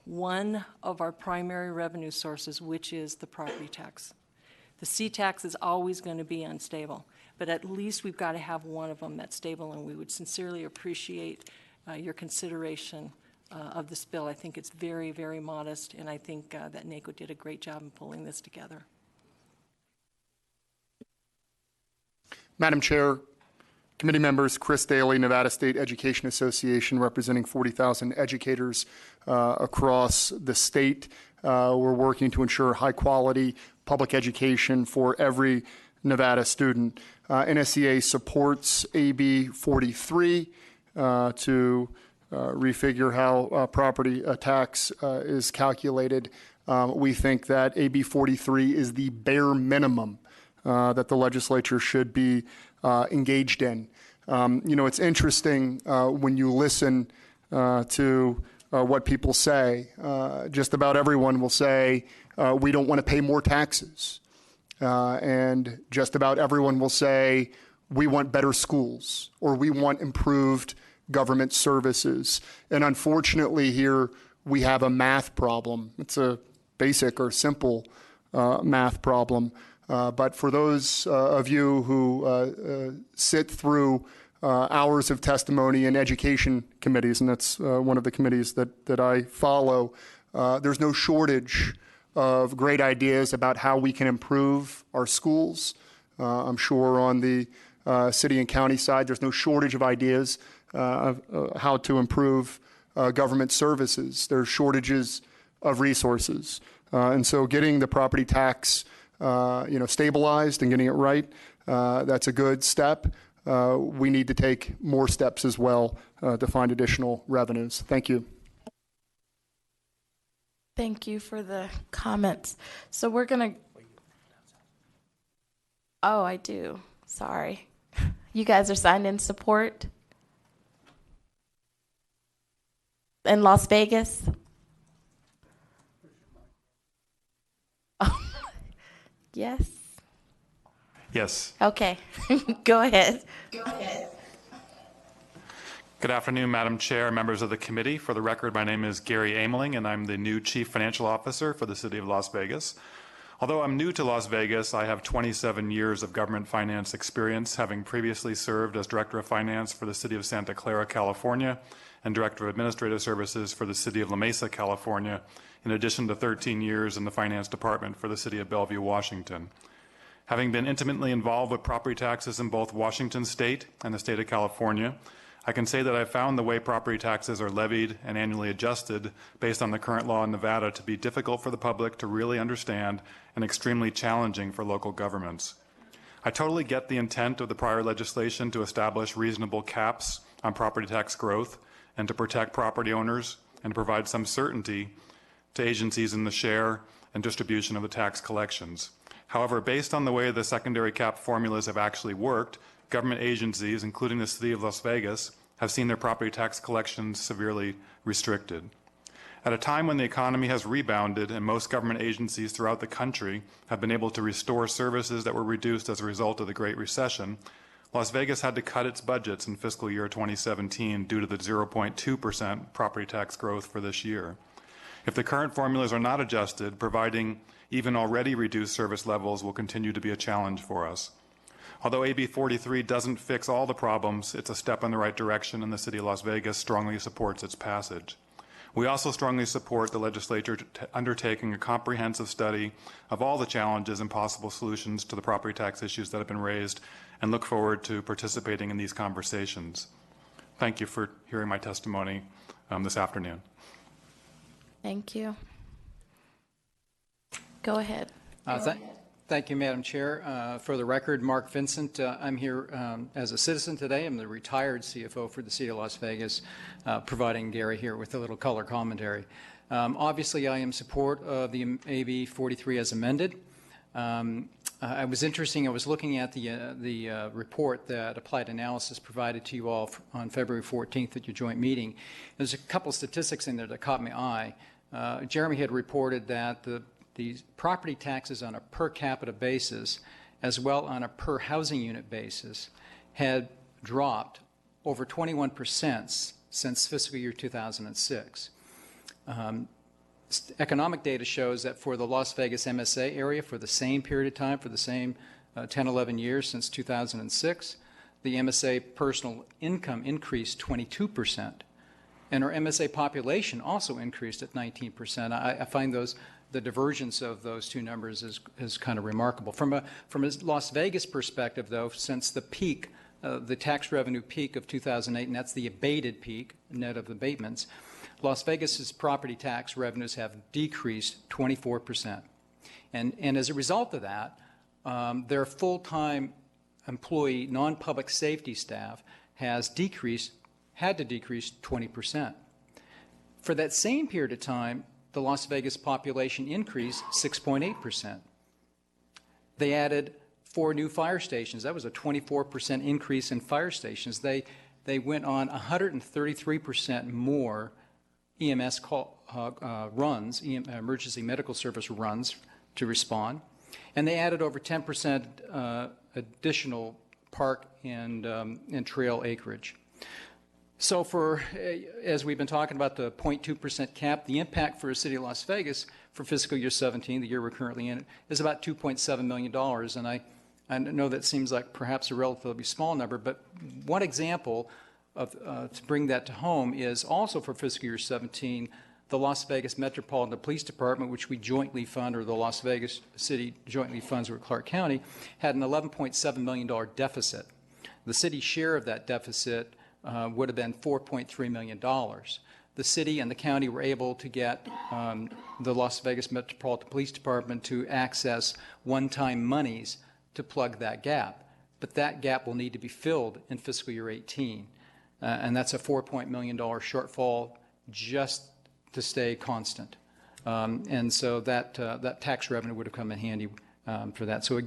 Q: one of our primary revenue sources, which is the property tax. The C-tax is always going to be unstable, but at least we've got to have one of them that's stable, and we would sincerely appreciate your consideration of this bill. I think it's very, very modest, and I think that NACO did a great job in pulling this together.
R: Madam Chair, committee members, Chris Daly, Nevada State Education Association, representing 40,000 educators across the state. We're working to ensure high-quality public education for every Nevada student. NSCA supports AB 43 to refigure how property tax is calculated. We think that AB 43 is the bare minimum that the legislature should be engaged in. It's interesting when you listen to what people say. Just about everyone will say, we don't want to pay more taxes. And just about everyone will say, we want better schools, or we want improved government services. And unfortunately here, we have a math problem. It's a basic or simple math problem. But for those of you who sit through hours of testimony in education committees, and that's one of the committees that I follow, there's no shortage of great ideas about how we can improve our schools. I'm sure on the city and county side, there's no shortage of ideas of how to improve government services. There's shortages of resources. And so getting the property tax stabilized and getting it right, that's a good step. We need to take more steps as well to find additional revenues. Thank you.
A: Thank you for the comments. So we're going to... Oh, I do. Sorry. You guys are signed in support? In Las Vegas? Oh, yes?
S: Yes.
A: Okay. Go ahead.
S: Good afternoon, Madam Chair, members of the committee. For the record, my name is Gary Ameling, and I'm the new Chief Financial Officer for the City of Las Vegas. Although I'm new to Las Vegas, I have 27 years of government finance experience, having previously served as Director of Finance for the City of Santa Clara, California, and Director of Administrative Services for the City of La Mesa, California, in addition to 13 years in the Finance Department for the City of Bellevue, Washington. Having been intimately involved with property taxes in both Washington State and the State of California, I can say that I've found the way property taxes are levied and annually adjusted based on the current law in Nevada to be difficult for the public to really understand and extremely challenging for local governments. I totally get the intent of the prior legislation to establish reasonable caps on property tax growth and to protect property owners and to provide some certainty to agencies in the share and distribution of the tax collections. However, based on the way the secondary cap formulas have actually worked, government agencies, including the City of Las Vegas, have seen their property tax collections severely restricted. At a time when the economy has rebounded and most government agencies throughout the country have been able to restore services that were reduced as a result of the Great Recession, Las Vegas had to cut its budgets in fiscal year 2017 due to the 0.2% property tax growth for this year. If the current formulas are not adjusted, providing even already reduced service levels will continue to be a challenge for us. Although AB 43 doesn't fix all the problems, it's a step in the right direction, and the City of Las Vegas strongly supports its passage. We also strongly support the legislature undertaking a comprehensive study of all the challenges and possible solutions to the property tax issues that have been raised, and look forward to participating in these conversations. Thank you for hearing my testimony this afternoon.
A: Thank you. Go ahead.
T: Thank you, Madam Chair. For the record, Mark Vincent. I'm here as a citizen today. I'm the retired CFO for the City of Las Vegas, providing Gary here with a little color commentary. Obviously, I am in support of the AB 43 as amended. I was looking at the report that Applied Analysis provided to you all on February 14th at your joint meeting. There's a couple statistics in there that caught my eye. Jeremy had reported that the property taxes on a per capita basis, as well on a per housing unit basis, had dropped over 21% since fiscal year 2006. Economic data shows that for the Las Vegas MSA area, for the same period of time, for the same 10, 11 years since 2006, the MSA personal income increased 22%. And our MSA population also increased at 19%. I find the divergence of those two numbers is kind of remarkable. From a Las Vegas perspective, though, since the peak, the tax revenue peak of 2008, and that's the abated peak, net of abatements, Las Vegas's property tax revenues have decreased 24%. And as a result of that, their full-time employee non-public safety staff had to decrease 20%. For that same period of time, the Las Vegas population increased 6.8%. They added 4 new fire stations. That was a 24% increase in fire stations. They went on 133% more EMS runs, emergency medical service runs to respond, and they added over 10% additional park and trail acreage. So as we've been talking about the 0.2% cap, the impact for the city of Las Vegas for fiscal year 17, the year we're currently in, is about $2.7 million. And I know that seems like perhaps a relatively small number, but one example of to bring that to home is also for fiscal year 17, the Las Vegas Metropolitan Police Department, which we jointly fund, or the Las Vegas City jointly funds with Clark County, had an $11.7 million deficit. The city's share of that deficit would have been $4.3 million. The city and the county were able to get the Las Vegas Metropolitan Police Department to access one-time monies to plug that gap. But that gap will need to be filled in fiscal year 18. And that's a $4 million shortfall just to stay constant. And so that tax revenue would have come in handy for that. So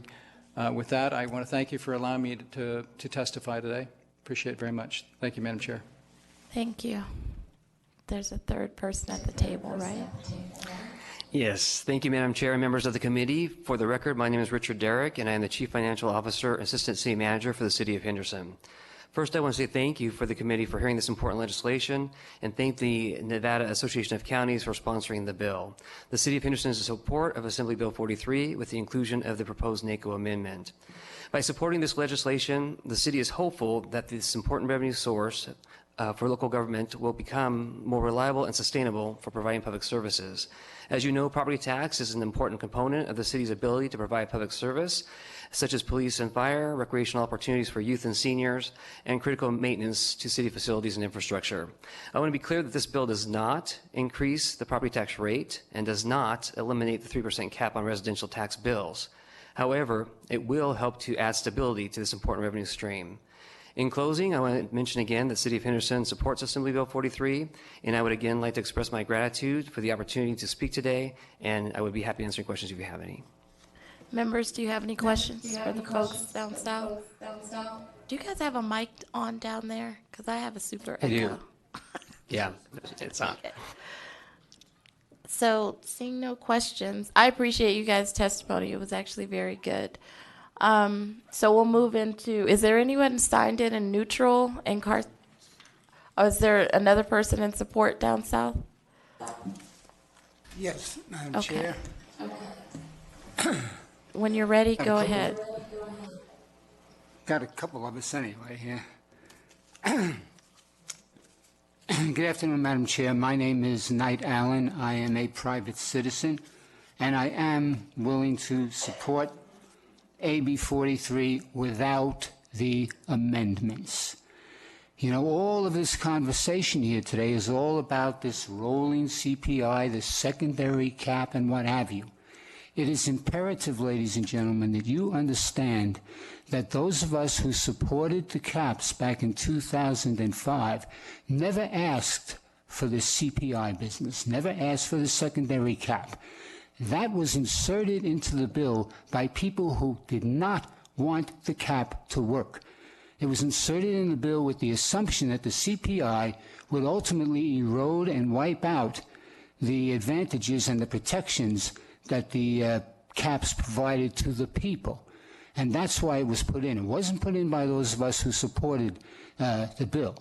T: with that, I want to thank you for allowing me to testify today. Appreciate it very much. Thank you, Madam Chair.
A: Thank you. There's a third person at the table, right?
U: Yes, thank you, Madam Chair and members of the committee. For the record, my name is Richard Derrick, and I am the Chief Financial Officer, Assistant City Manager for the City of Henderson. First, I want to say thank you for the committee for hearing this important legislation, and thank the Nevada Association of Counties for sponsoring the bill. The City of Henderson is in support of Assembly Bill 43 with the inclusion of the proposed NACO amendment. By supporting this legislation, the city is hopeful that this important revenue source for local government will become more reliable and sustainable for providing public services. As you know, property tax is an important component of the city's ability to provide public service, such as police and fire, recreational opportunities for youth and seniors, and critical maintenance to city facilities and infrastructure. I want to be clear that this bill does not increase the property tax rate and does not eliminate the 3% cap on residential tax bills. However, it will help to add stability to this important revenue stream. In closing, I want to mention again that the City of Henderson supports Assembly Bill 43, and I would again like to express my gratitude for the opportunity to speak today, and I would be happy to answer questions if you have any.
A: Members, do you have any questions for the folks down south? Do you guys have a mic on down there? Because I have a super echo.
U: I do. Yeah, it's on.
A: Okay. So, seeing no questions, I appreciate you guys' testimony. It was actually very good. So we'll move into, is there anyone signed in neutral in Carson? Oh, is there another person in support down south?
V: Yes, Madam
A: Okay.
V: Chair.
A: When you're ready, go ahead.
V: Got a couple of us anyway here. Good afternoon, Madam Chair. My name is Knight Allen. I am a private citizen, and I am willing to support AB 43 without the amendments. You know, all of this conversation here today is all about this rolling CPI, this secondary cap, and what have you. It is imperative, ladies and gentlemen, that you understand that those of us who supported the caps back in 2005 never asked for the CPI business, never asked for the secondary cap. That was inserted into the bill by people who did not want the cap to work. It was inserted in the bill with the assumption that the CPI would ultimately erode and wipe out the advantages and the protections that the caps provided to the people. And that's why it was put in. It wasn't put in by those of us who supported the bill.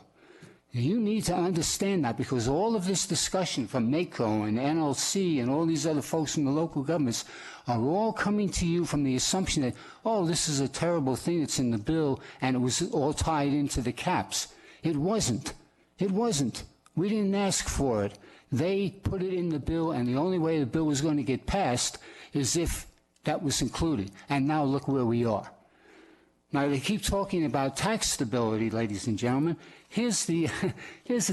V: You need to understand that, because all of this discussion from NACO and NLC and all these other folks from the local governments are all coming to you from the assumption that, oh, this is a terrible thing that's in the bill and it was all tied into the caps. It wasn't. It wasn't. We didn't ask for it. They put it in the bill, and the only way the bill was going to get passed is if that was included. And now look where we are. Now, they keep talking about tax stability, ladies and gentlemen. Here's the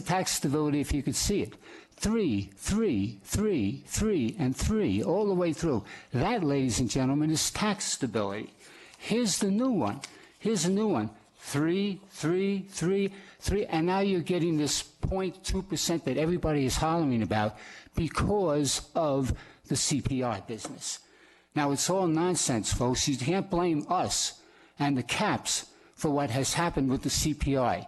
V: tax stability if you could see it. 3, 3, 3, 3, and 3, all the way through. That, ladies and gentlemen, is tax stability. Here's the new one. Here's a new one. 3, 3, 3, 3, and now you're getting this 0.2% that everybody is hollering about because of the CPI business. Now, it's all nonsense, folks. You can't blame us and the caps for what has happened with the CPI.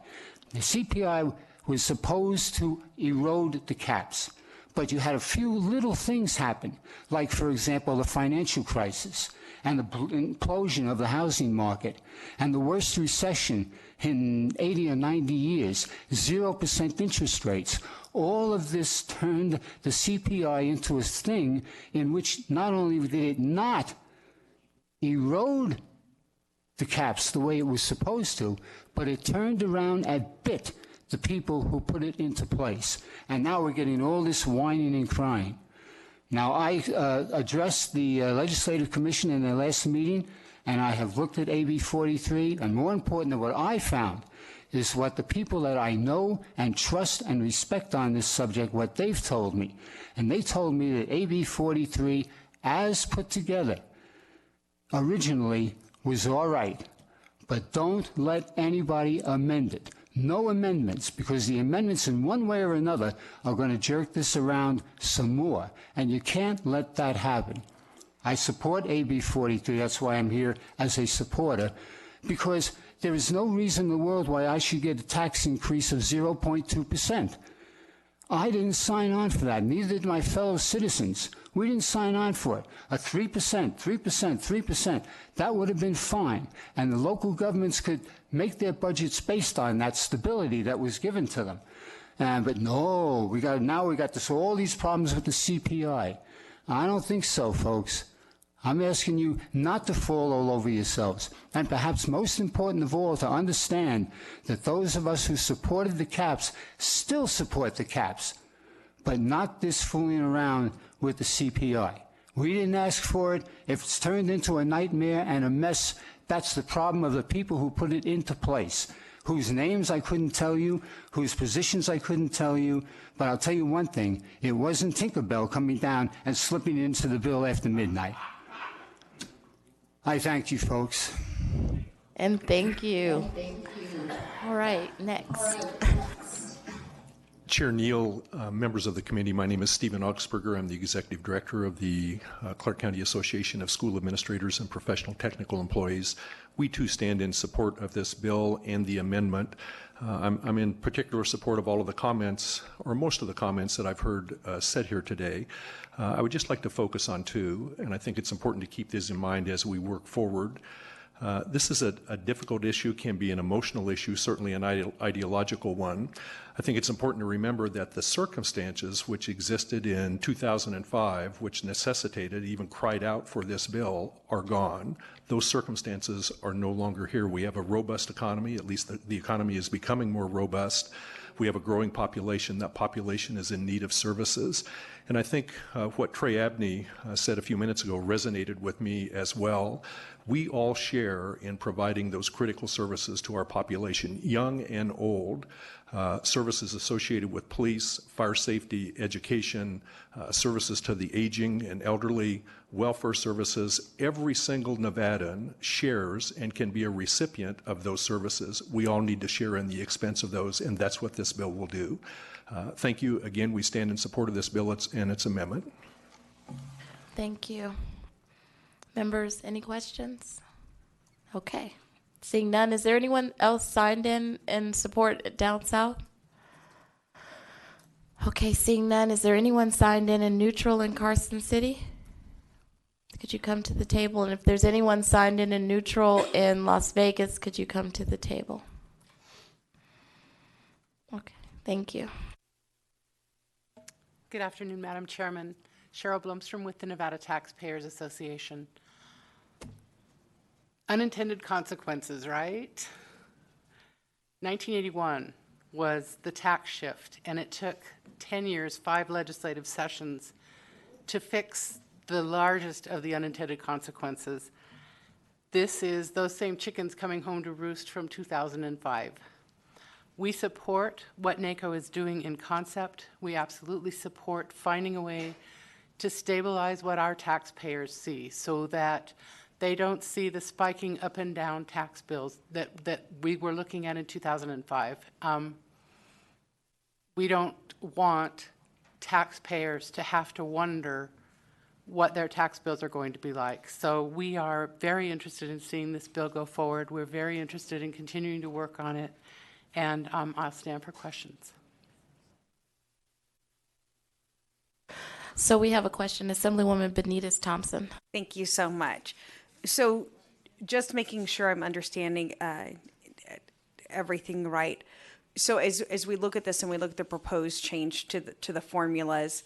V: The CPI was supposed to erode the caps, but you had a few little things happen, like, for example, the financial crisis and the implosion of the housing market and the worst recession in 80 or 90 years, 0% interest rates. All of this turned the CPI into a thing in which not only did it not erode the caps the way it was supposed to, but it turned around and bit the people who put it into place. And now we're getting all this whining and crying. Now, I addressed the Legislative Commission in their last meeting, and I have looked at AB 43, and more important than what I found is what the people that I know and trust and respect on this subject, what they've told me. And they told me that AB 43, as put together, originally was all right, but don't let anybody amend it. No amendments, because the amendments in one way or another are going to jerk this around some more, and you can't let that happen. I support AB 43, that's why I'm here as a supporter, because there is no reason in the world why I should get a tax increase of 0.2%. I didn't sign on for that, neither did my fellow citizens. We didn't sign on for it. A 3%, 3%, 3%, that would have been fine. And the local governments could make their budgets based on that stability that was given to them. But no, now we got all these problems with the CPI. I don't think so, folks. I'm asking you not to fall all over yourselves. And perhaps most important of all, to understand that those of us who supported the caps still support the caps, but not this fooling around with the CPI. We didn't ask for it. If it's turned into a nightmare and a mess, that's the problem of the people who put it into place, whose names I couldn't tell you, whose positions I couldn't tell you. But I'll tell you one thing, it wasn't Tinkerbell coming down and slipping into the bill after midnight. I thank you, folks.
A: And thank you. All right, next.
B: Chair Neal, members of the committee, my name is Stephen Augsburger. I'm the Executive Director of the Clark County Association of School Administrators and Professional Technical Employees. We too stand in support of this bill and the amendment. I'm in particular support of all of the comments, or most of the comments that I've heard said here today. I would just like to focus on two, and I think it's important to keep this in mind as we work forward. This is a difficult issue, can be an emotional issue, certainly an ideological one. I think it's important to remember that the circumstances which existed in 2005, which necessitated, even cried out for this bill, are gone. Those circumstances are no longer here. We have a robust economy, at least the economy is becoming more robust. We have a growing population. That population is in need of services. And I think what Trey Abney said a few minutes ago resonated with me as well. We all share in providing those critical services to our population, young and old, services associated with police, fire safety, education, services to the aging and elderly, welfare services. Every single Nevadan shares and can be a recipient of those services. We all need to share in the expense of those, and that's what this bill will do. Thank you. Again, we stand in support of this bill and its amendment.
A: Thank you. Members, any questions? Okay. Seeing none, is there anyone else signed in support down south? Okay, seeing none, is there anyone signed in neutral in Carson City? Could you come to the table? And if there's anyone signed in neutral in Las Vegas, could you come to the table? Okay, thank you.
D: Good afternoon, Madam Chairman. Cheryl Blomstrom with the Nevada Taxpayers Association. Unintended consequences, right? 1981, was the tax shift, and it took 10 years, 5 legislative sessions to fix the largest of the unintended consequences. This is those same chickens coming home to roost from 2005. We support what NACO is doing in concept. We absolutely support finding a way to stabilize what our taxpayers see so that they don't see the spiking up and down tax bills that we were looking at in 2005. We don't want taxpayers to have to wonder what their tax bills are going to be like. So we are very interested in seeing this bill go forward. We're very interested in continuing to work on it. And I'll stand for questions.
A: So we have a question. Assemblywoman Benitez Thompson.
E: Thank you so much. So just making sure I'm understanding everything right. So as we look at this and we look at the proposed change to the formulas,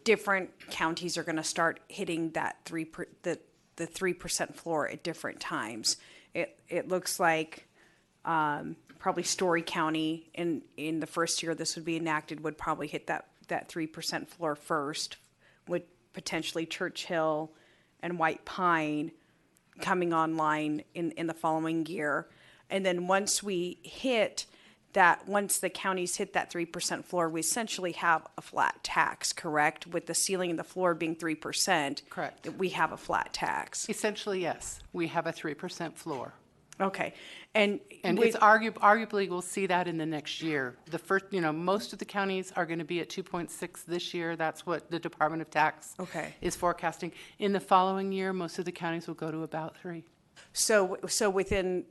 E: different counties are going to start hitting that the 3% floor at different times. It looks like probably Story County in the first year this would be enacted would probably hit that 3% floor first, with potentially Churchill and White Pine coming online in the following year. And then once the counties hit that 3% floor, we essentially have a flat tax, correct? With the ceiling and the floor being 3%.
D: Correct.
E: We have a flat tax.
D: Essentially, yes. We have a 3% floor.
E: Okay. And
D: it's arguably we'll see that in the next year. The first, most of the counties are going to be at 2.6 this year. That's what the Department of Tax is forecasting. In the following year, most of the counties will go to about 3.
E: So within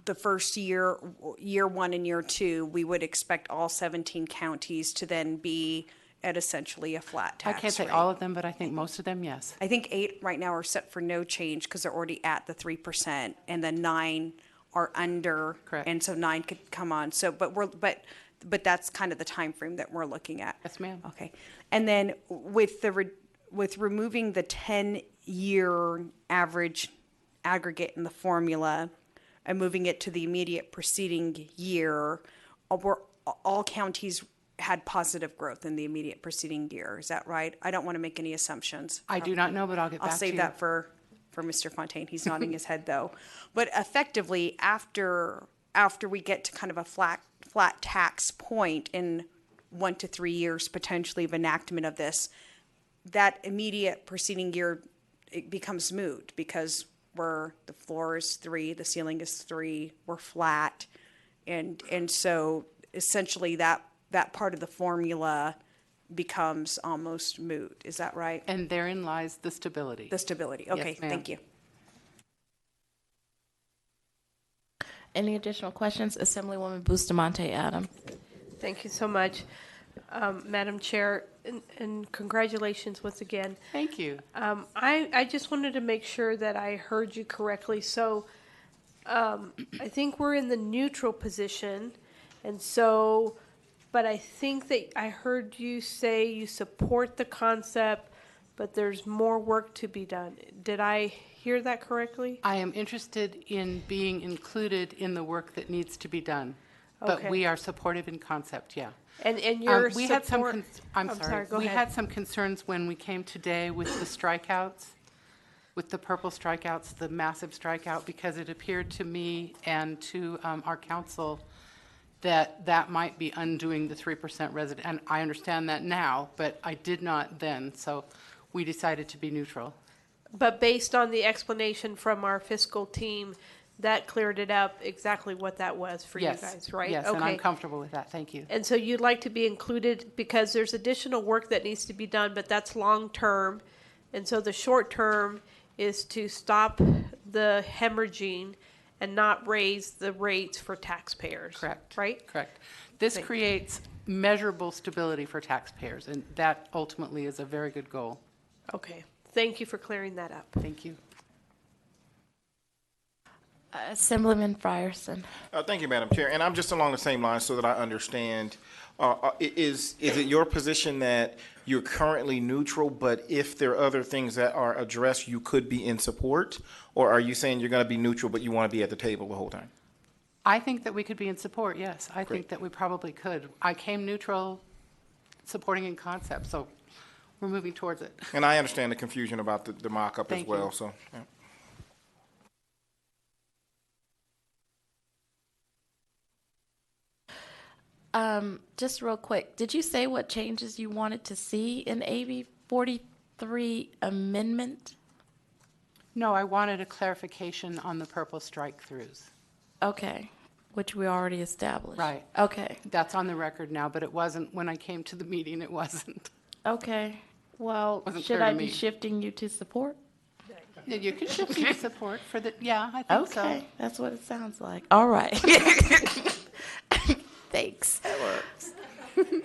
E: the first year 1 and year 2, we would expect all 17 counties to then be at essentially a flat tax
D: I can't say
E: rate.
D: all of them, but I think most of them, yes.
E: I think 8 right now are set for no change because they're already at the 3%, and then 9 are under.
D: Correct.
E: And so 9 could come on. So, but that's kind of the time frame that we're looking at.
D: Yes, ma'am.
E: Okay. And then with removing the 10-year average aggregate in the formula and moving it to the immediate preceding year, all counties had positive growth in the immediate preceding year. Is that right? I don't want to make any assumptions.
D: I do not know, but I'll get back to you.
E: I'll save that for Mr. Fontaine. He's nodding his head though. But effectively, after we get to kind of a flat tax point in 1 to 3 years potentially of enactment of this, that immediate preceding year, it becomes moot because the floor is 3, the ceiling is 3, we're flat, and so essentially that part of the formula becomes almost moot. Is that right?
D: And therein lies the stability.
E: The stability. Okay,
D: Yes, ma'am.
E: thank you.
A: Any additional questions? Assemblywoman Bustamante Adam.
G: Thank you so much, Madam Chair, and congratulations once again.
D: Thank you.
G: I just wanted to make sure that I heard you correctly. So I think we're in the neutral position, and so, but I think that I heard you say you support the concept, but there's more work to be done. Did I hear that correctly?
D: I am interested in being included in the work that needs to be done, but
G: Okay.
D: we are supportive in concept, yeah.
G: And your
D: we had some
G: support.
D: I'm sorry.
G: Go
D: We
G: ahead.
D: had some concerns when we came today with the strikeouts, with the purple strikeouts, the massive strikeout, because it appeared to me and to our council that might be undoing the 3% resident. And I understand that now, but I did not then. So we decided to be neutral.
G: But based on the explanation from our fiscal team, that cleared it up exactly what that was for
D: Yes.
G: you guys, right?
D: Yes, and I'm comfortable with that. Thank you.
G: And so you'd like to be included because there's additional work that needs to be done, but that's long-term. And so the short-term is to stop the hemorrhaging and not raise the rates for taxpayers.
D: Correct.
G: Right?
D: Correct. This
G: Thank you.
D: creates measurable stability for taxpayers, and that ultimately is a very good goal.
G: Okay. Thank you for clearing that up.
D: Thank you.
A: Assemblyman Frierson.
F: Thank you, Madam Chair. And I'm just along the same lines so that I understand. Is it your position that you're currently neutral, but if there are other things that are addressed, you could be in support? Or are you saying you're going to be neutral, but you want to be at the table the whole time?
D: I think that we could be in support, yes. I think that we probably could. I came neutral, supporting in concept, so we're moving towards it.
F: And I understand the confusion about the mock-up as
D: Thank
F: well,
D: you.
F: so. Yeah.
A: Just real quick, did you say what changes you wanted to see in AB 43 amendment?
D: No, I wanted a clarification on the purple strike-throughs.
A: Okay, which we already established.
D: Right.
A: Okay.
D: That's on the record now, but it wasn't, when I came to the meeting, it wasn't.
A: Okay. Well,
D: Wasn't
A: should
D: clear
A: I
D: to
A: be
D: me.
A: shifting you to support?
D: Yeah, you could shift me to support for the, yeah, I think so.
A: Okay, that's what it sounds like. All right. Thanks. That works.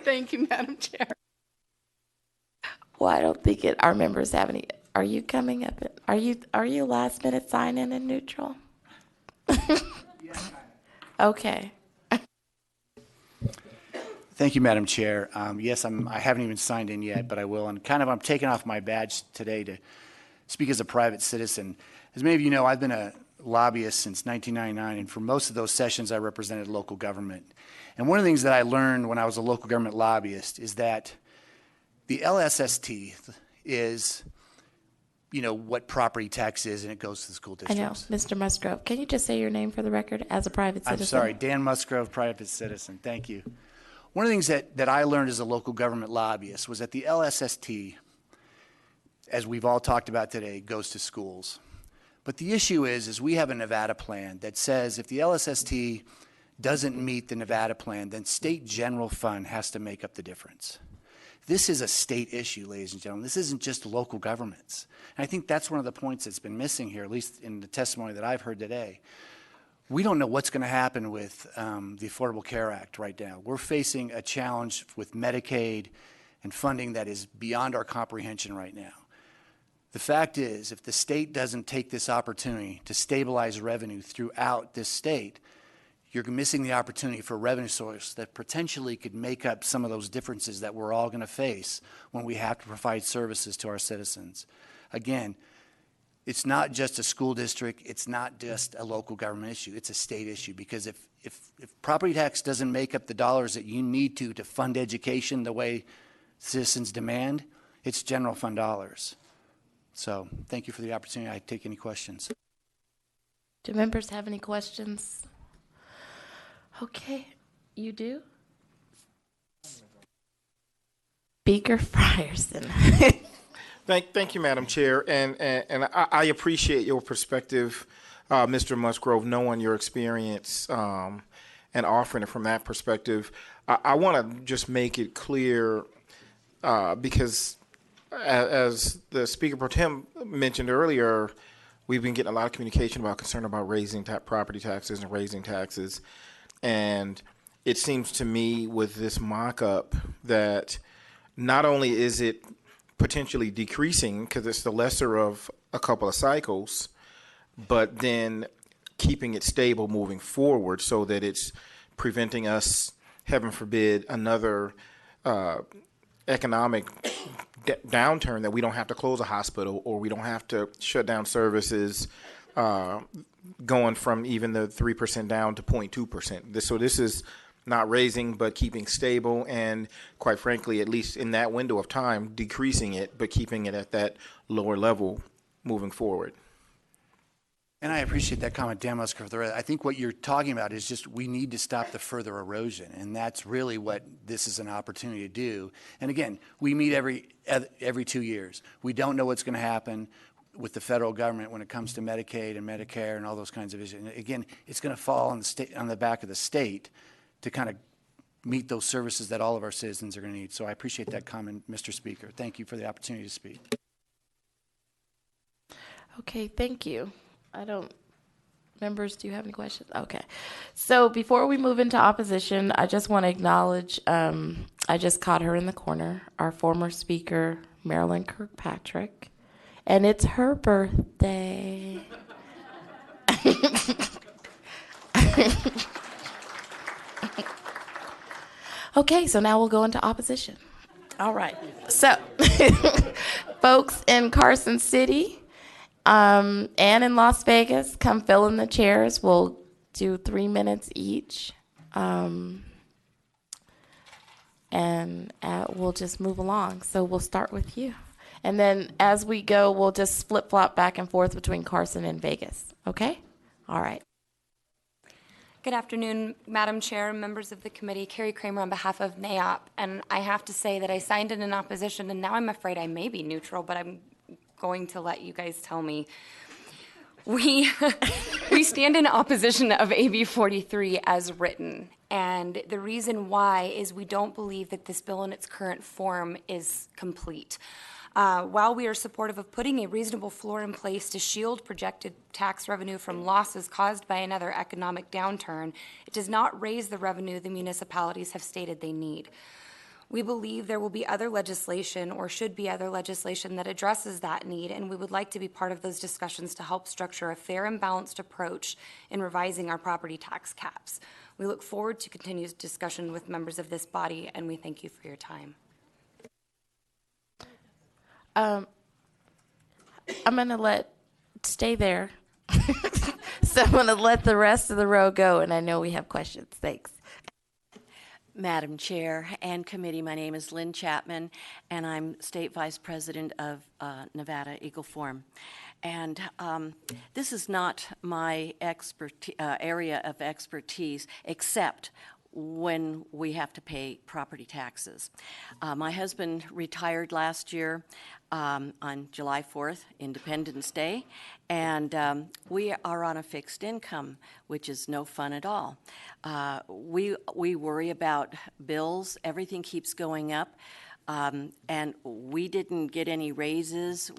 D: Thank you, Madam Chair.
A: Well, I don't think our members have any. Are you coming up? Are you last minute sign in and neutral? Okay.
C: Thank you, Madam Chair. Yes, I haven't even signed in yet, but I will. And I'm taking off my badge today to speak as a private citizen. As many of you know, I've been a lobbyist since 1999, and for most of those sessions, I represented local government. And one of the things that I learned when I was a local government lobbyist is that the LSST is, what property tax is, and it goes to the school
A: I know,
C: districts.
A: Mr. Musgrove. Can you just say your name for the record as a private citizen?
C: I'm sorry, Dan Musgrove, private citizen. Thank you. One of the things that I learned as a local government lobbyist was that the LSST, as we've all talked about today, goes to schools. But the issue is we have a Nevada plan that says if the LSST doesn't meet the Nevada plan, then state general fund has to make up the difference. This is a state issue, ladies and gentlemen. This isn't just local governments. And I think that's one of the points that's been missing here, at least in the testimony that I've heard today. We don't know what's going to happen with the Affordable Care Act right now. We're facing a challenge with Medicaid and funding that is beyond our comprehension right now. The fact is, if the state doesn't take this opportunity to stabilize revenue throughout this state, you're missing the opportunity for a revenue source that potentially could make up some of those differences that we're all going to face when we have to provide services to our citizens. Again, it's not just a school district, it's not just a local government issue, it's a state issue, because if property tax doesn't make up the dollars that you need to fund education the way citizens demand, it's general fund dollars. So thank you for the opportunity. I take any questions.
A: Do members have any questions? Okay, you do? Speaker Frierson.
F: Thank you, Madam Chair, and I appreciate your perspective, Mr. Musgrove, knowing your experience and offering it from that perspective. I want to just make it clear because as the Speaker Pro Tem mentioned earlier, we've been getting a lot of communication about concern about raising property taxes and raising taxes. And it seems to me with this mock-up that not only is it potentially decreasing because it's the lesser of a couple of cycles, but then keeping it stable moving forward so that it's preventing us, heaven forbid, another economic downturn, that we don't have to close a hospital or we don't have to shut down services, going from even the 3% down to 0.2%. So this is not raising, but keeping stable, and quite frankly, at least in that window of time, decreasing it, but keeping it at that lower level moving forward.
C: And I appreciate that comment, Dan Musgrove. I think what you're talking about is just we need to stop the further erosion, and that's really what this is an opportunity to do. And again, we meet every 2 years. We don't know what's going to happen with the federal government when it comes to Medicaid and Medicare and all those kinds of issues. And again, it's going to fall on the back of the state to kind of meet those services that all of our citizens are going to need. So I appreciate that comment, Mr. Speaker. Thank you for the opportunity to speak.
A: Okay, thank you. Members, do you have any questions? Okay. So before we move into opposition, I just want to acknowledge, I just caught her in the corner, our former speaker, Marilyn Kirkpatrick, and it's her birthday. Okay, so now we'll go into opposition. All right. So, folks in Carson City and in Las Vegas, come fill in the chairs. We'll do 3 minutes each. And we'll just move along. So we'll start with you. And then as we go, we'll just flip-flop back and forth between Carson and Vegas. Okay? All right.
H: Good afternoon, Madam Chair, members of the committee. Carrie Kramer on behalf of NAOP. And I have to say that I signed in opposition, and now I'm afraid I may be neutral, but I'm going to let you guys tell me. We stand in opposition of AB 43 as written. And the reason why is we don't believe that this bill in its current form is complete. While we are supportive of putting a reasonable floor in place to shield projected tax revenue from losses caused by another economic downturn, it does not raise the revenue the municipalities have stated they need. We believe there will be other legislation, or should be other legislation, that addresses that need, and we would like to be part of those discussions to help structure a fair and balanced approach in revising our property tax caps. We look forward to continued discussion with members of this body, and we thank you for your time.
A: I'm going to stay there. So I'm going to let the rest of the row go, and I know we have questions. Thanks.
I: Madam Chair and Committee, my name is Lynn Chapman, and I'm State Vice President of Nevada Eagle Forum. And this is not my area of expertise, except when we have to pay property taxes. My husband retired last year on July 4th, Independence Day, and we are on a fixed income, which is no fun at all. We worry about bills. Everything keeps going up. And we didn't get any raises.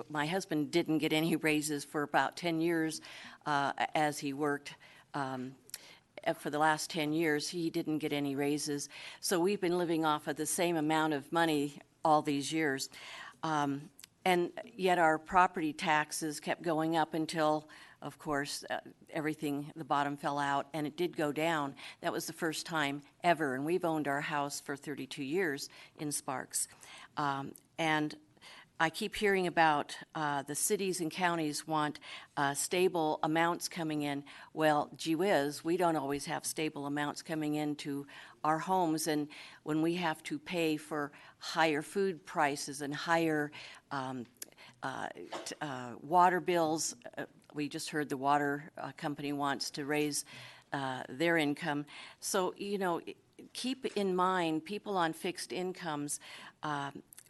I: My husband didn't get any raises for about 10 years as he worked. For the last 10 years, he didn't get any raises. So we've been living off of the same amount of money all these years. And yet our property taxes kept going up until, of course, the bottom fell out, and it did go down. That was the first time ever, and we've owned our house for 32 years in Sparks. And I keep hearing about the cities and counties want stable amounts coming in. Well, gee whiz, we don't always have stable amounts coming into our homes, and when we have to pay for higher food prices and higher water bills, we just heard the water company wants to raise their income. So, keep in mind, people on fixed incomes,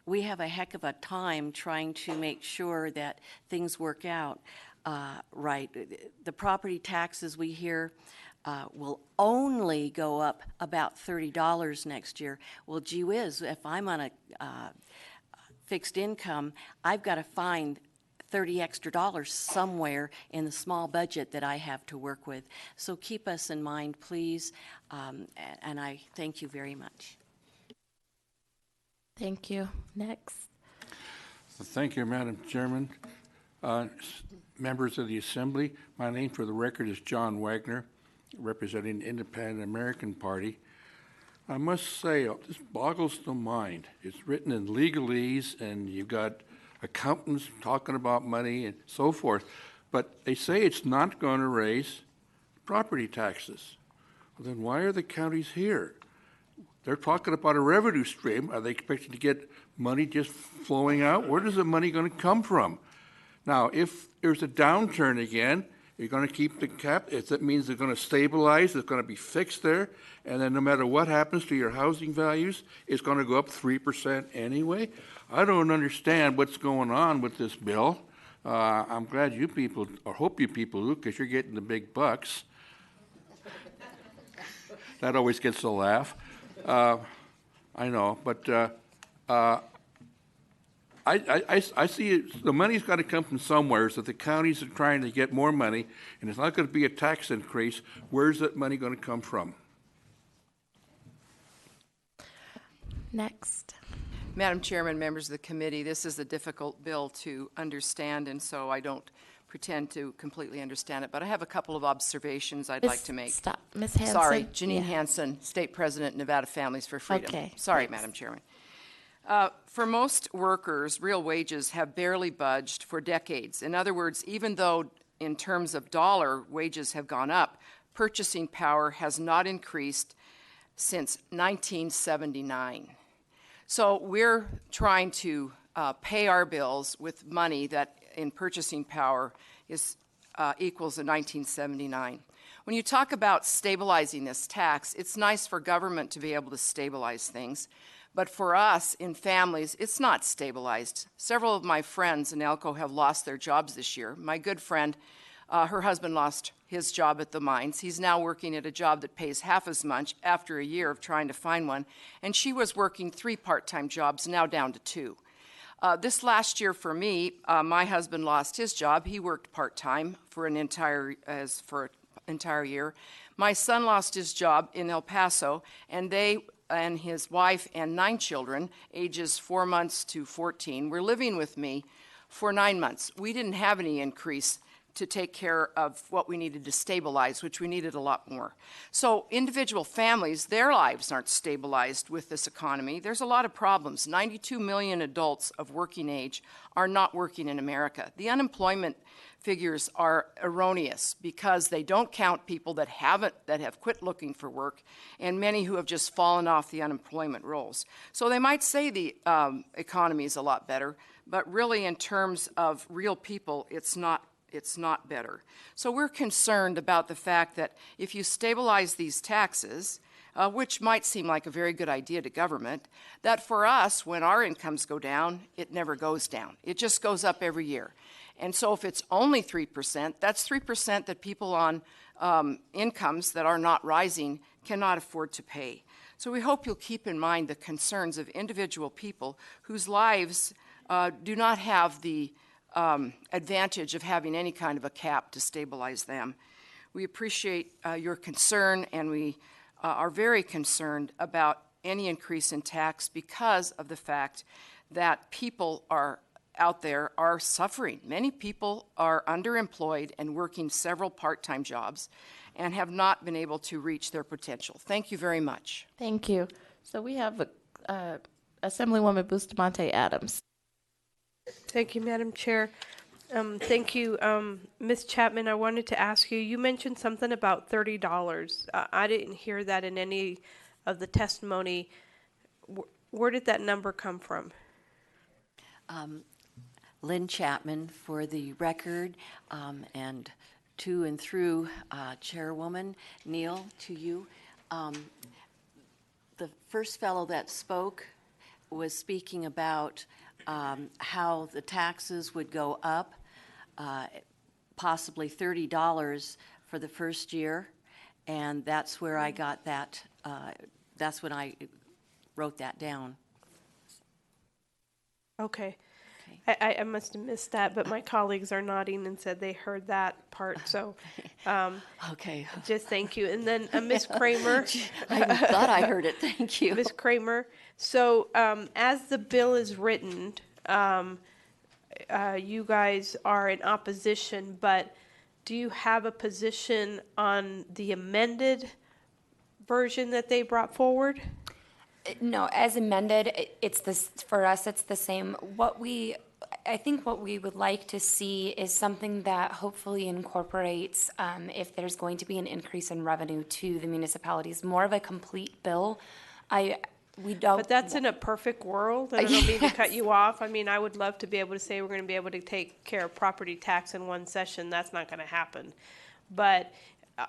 I: we have a heck of a time trying to make sure that things work out right. The property taxes we hear will only go up about $30 next year. Well, gee whiz, if I'm on a fixed income, I've got to find $30 extra somewhere in the small budget that I have to work with. So keep us in mind, please, and I thank you very much.
A: Thank you. Next.
W: Thank you, Madam Chairman. Members of the Assembly, my name for the record is John Wagner, representing the Independent American Party. I must say, this boggles the mind. It's written in legalese, and you've got accountants talking about money and so forth, but they say it's not going to raise property taxes. Well, then why are the counties here? They're talking about a revenue stream. Are they expecting to get money just flowing out? Where is the money going to come from? Now, if there's a downturn again, you're going to keep the cap. That means they're going to stabilize. It's going to be fixed there. And then no matter what happens to your housing values, it's going to go up 3% anyway. I don't understand what's going on with this bill. I'm glad you people, or hope you people do, because you're getting the big bucks. That always gets a laugh. I know, but I see it, the money's got to come from somewhere, so the counties are trying to get more money, and it's not going to be a tax increase. Where's that money going to come from?
A: Next.
X: Madam Chairman, members of the committee, this is a difficult bill to understand, and so I don't pretend to completely understand it, but I have a couple of observations I'd like to make.
A: Stop. Ms. Hanson.
X: Sorry, Janine Hanson, State President, Nevada Families for Freedom.
A: Okay.
X: Sorry,
A: Thanks.
X: Madam Chairman. For most workers, real wages have barely budged for decades. In other words, even though in terms of dollar wages have gone up, purchasing power has not increased since 1979. So we're trying to pay our bills with money that in purchasing power is equals to 1979. When you talk about stabilizing this tax, it's nice for government to be able to stabilize things, but for us in families, it's not stabilized. Several of my friends in Elko have lost their jobs this year. My good friend, her husband lost his job at the mines. He's now working at a job that pays half as much after a year of trying to find one, and she was working 3 part-time jobs, now down to 2. This last year for me, my husband lost his job. He worked part-time for an entire year. My son lost his job in El Paso, and his wife and 9 children, ages 4 months to 14, were living with me for 9 months. We didn't have any increase to take care of what we needed to stabilize, which we needed a lot more. So individual families, their lives aren't stabilized with this economy. There's a lot of problems. 92 million adults of working age are not working in America. The unemployment figures are erroneous because they don't count people that have quit looking for work, and many who have just fallen off the unemployment rolls. So they might say the economy is a lot better, but really in terms of real people, it's not better. So we're concerned about the fact that if you stabilize these taxes, which might seem like a very good idea to government, that for us, when our incomes go down, it never goes down. It just goes up every year. And so if it's only 3%, that's 3% that people on incomes that are not rising cannot afford to pay. So we hope you'll keep in mind the concerns of individual people whose lives do not have the advantage of having any kind of a cap to stabilize them. We appreciate your concern, and we are very concerned about any increase in tax because of the fact that people out there are suffering. Many people are underemployed and working several part-time jobs and have not been able to reach their potential. Thank you very much.
A: Thank you. So we have Assemblywoman Bustamante Adams.
G: Thank you, Madam Chair. Thank you, Ms. Chapman. I wanted to ask you, you mentioned something about $30. I didn't hear that in any of the testimony. Where did that number come from?
I: Lynn Chapman for the record, and to and through Chairwoman Neal, to you. The first fellow that spoke was speaking about how the taxes would go up, possibly $30 for the first year, and that's where I got that, that's when I wrote that down.
G: Okay. I must have missed that, but my colleagues are nodding and said they heard that part, so.
I: Okay.
G: Just thank you. And then Ms. Kramer.
I: I thought I heard it, thank you.
G: Ms. Kramer, so as the bill is written, you guys are in opposition, but do you have a position on the amended version that they brought forward?
H: No, as amended, it's this, for us, it's the same. I think what we would like to see is something that hopefully incorporates, if there's going to be an increase in revenue to the municipalities, more of a complete bill. We don't.
G: But that's in a perfect world, and I don't mean to cut you off. I mean, I would love to be able to say we're going to be able to take care of property tax in one session. That's not going to happen. But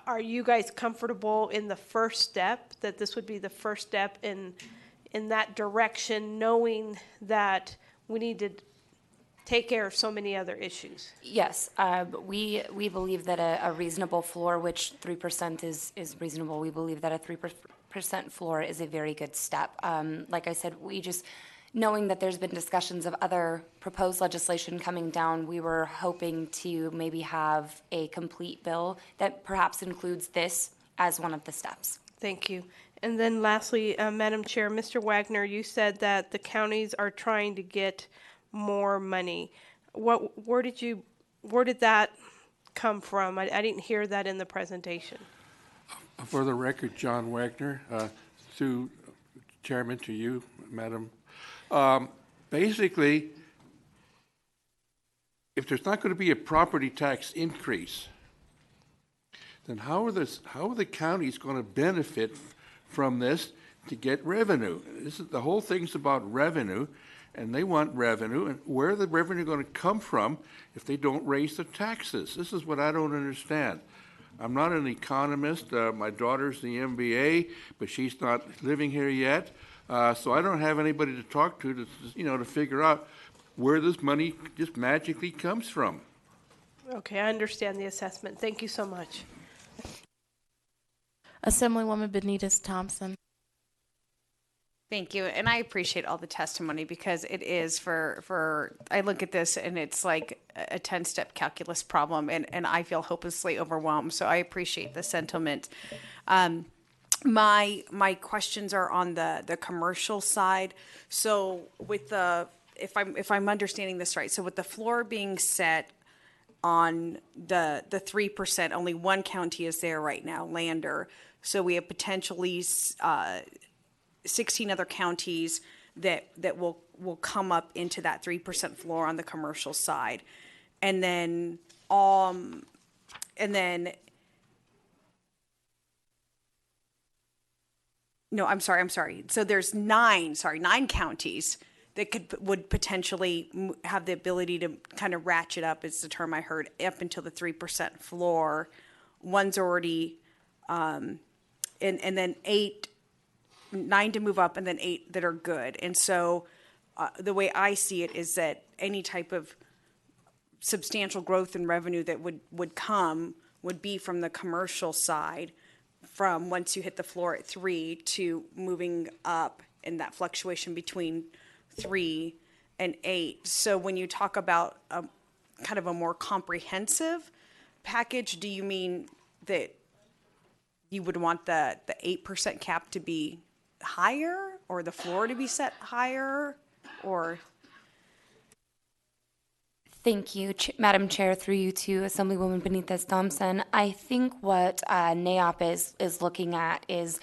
G: are you guys comfortable in the first step, that this would be the first step in that direction, knowing that we need to take care of so many other issues?
H: Yes, we believe that a reasonable floor, which 3% is reasonable, we believe that a 3% floor is a very good step. Like I said, we just, knowing that there's been discussions of other proposed legislation coming down, we were hoping to maybe have a complete bill that perhaps includes this as one of the steps.
G: Thank you. And then lastly, Madam Chair, Mr. Wagner, you said that the counties are trying to get more money. Where did that come from? I didn't hear that in the presentation.
W: For the record, John Wagner, through Chairman to you, Madam. Basically, if there's not going to be a property tax increase, then how are the counties going to benefit from this to get revenue? The whole thing's about revenue, and they want revenue. And where are the revenue going to come from if they don't raise the taxes? This is what I don't understand. I'm not an economist. My daughter's the MBA, but she's not living here yet. So I don't have anybody to talk to to figure out where this money just magically comes from.
G: Okay, I understand the assessment. Thank you so much.
A: Assemblywoman Benitez Thompson.
E: Thank you, and I appreciate all the testimony because it is for I look at this and it's like a 10-step calculus problem, and I feel hopelessly overwhelmed. So I appreciate the sentiment. My questions are on the commercial side. So with the if I'm understanding this right, so with the floor being set on the 3%, only one county is there right now, Lander. So we have potentially 16 other counties that will come up into that 3% floor on the commercial side. And then no, I'm sorry. So there's nine counties that would potentially have the ability to kind of ratchet up, is the term I heard, up until the 3% floor. One's already, and then 9 to move up, and then 8 that are good. And so the way I see it is that any type of substantial growth in revenue that would come would be from the commercial side, from once you hit the floor at 3 to moving up in that fluctuation between 3 and 8. So when you talk about kind of a more comprehensive package, do you mean that you would want the 8% cap to be higher, or the floor to be set higher, or?
H: Thank you, Madam Chair, through you to Assemblywoman Benitez Thompson. I think what NAOP is looking at is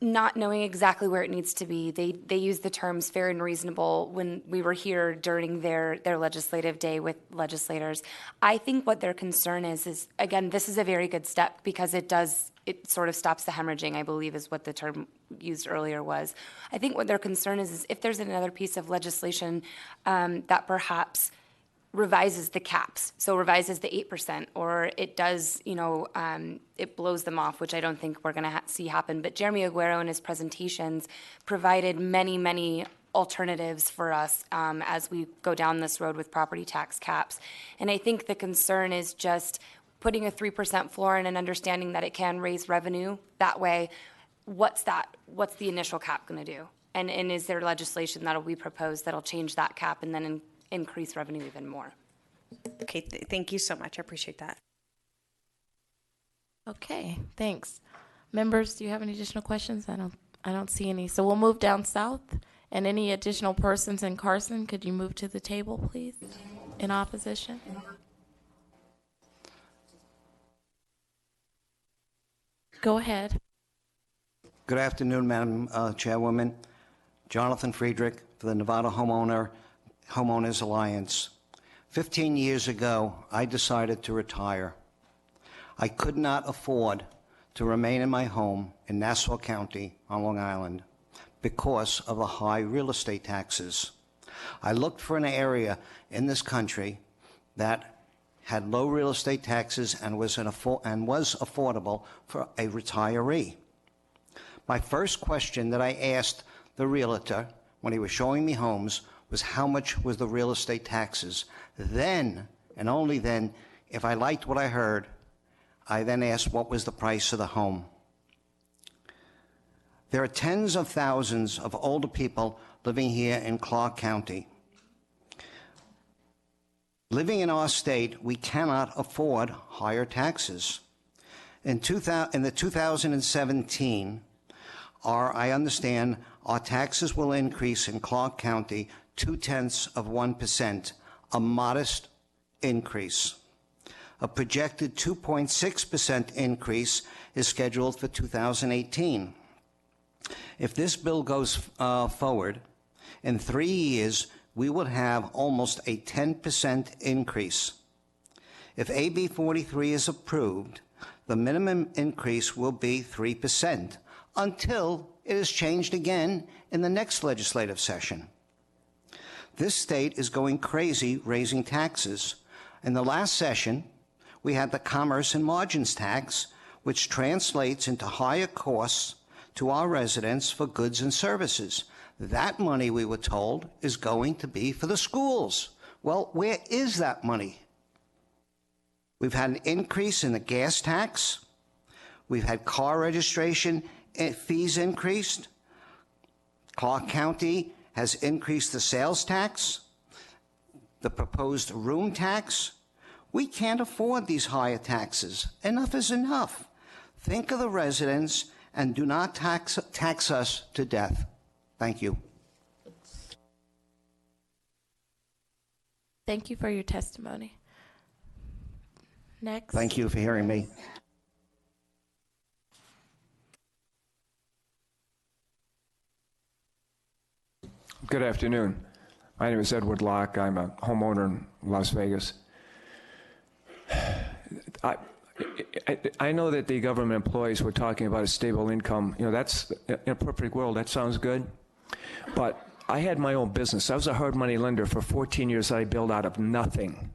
H: not knowing exactly where it needs to be. They use the terms fair and reasonable when we were here during their legislative day with legislators. I think what their concern is again, this is a very good step because it sort of stops the hemorrhaging, I believe is what the term used earlier was. I think what their concern is if there's another piece of legislation that perhaps revises the caps, so revises the 8%, or it does, it blows them off, which I don't think we're going to see happen. But Jeremy Aguero in his presentations provided many, many alternatives for us as we go down this road with property tax caps. And I think the concern is just putting a 3% floor and an understanding that it can raise revenue. That way, what's the initial cap going to do? And is there legislation that'll be proposed that'll change that cap and then increase revenue even more?
E: Okay, thank you so much. I appreciate that.
A: Okay, thanks. Members, do you have any additional questions? I don't see any. So we'll move down south. And any additional persons in Carson, could you move to the table, please, in opposition? Go ahead.
J: Good afternoon, Madam Chairwoman. Jonathan Friedrich for the Nevada Homeowners Alliance. 15 years ago, I decided to retire. I could not afford to remain in my home in Nassau County on Long Island because of the high real estate taxes. I looked for an area in this country that had low real estate taxes and was affordable for a retiree. My first question that I asked the realtor when he was showing me homes was how much was the real estate taxes. Then, and only then, if I liked what I heard, I then asked what was the price of the home. There are tens of thousands of older people living here in Clark County. Living in our state, we cannot afford higher taxes. In the 2017, I understand our taxes will increase in Clark County 0.2%, a modest increase. A projected 2.6% increase is scheduled for 2018. If this bill goes forward, in 3 years, we would have almost a 10% increase. If AB 43 is approved, the minimum increase will be 3% until it is changed again in the next legislative session. This state is going crazy raising taxes. In the last session, we had the commerce and margins tax, which translates into higher costs to our residents for goods and services. That money, we were told, is going to be for the schools. Well, where is that money? We've had an increase in the gas tax. We've had car registration fees increased. Clark County has increased the sales tax, the proposed room tax. We can't afford these higher taxes. Enough is enough. Think of the residents and do not tax us to death. Thank you.
A: Thank you for your testimony. Next.
J: Thank you for hearing me.
K: Good afternoon. My name is Edward Locke. I'm a homeowner in Las Vegas. I know that the government employees were talking about a stable income. You know, that's, in a perfect world, that sounds good. But I had my own business. I was a hard money lender for 14 years. I built out of nothing.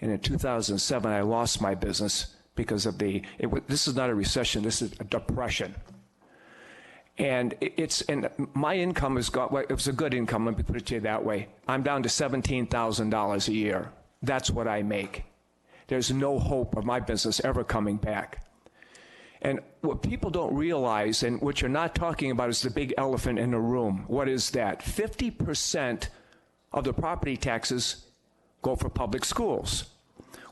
K: And in 2007, I lost my business because of this is not a recession, this is a depression. And my income has got, well, it was a good income, let me put it to you that way. I'm down to $17,000 a year. That's what I make. There's no hope of my business ever coming back. And what people don't realize, and what you're not talking about, is the big elephant in the room. What is that? 50% of the property taxes go for public schools.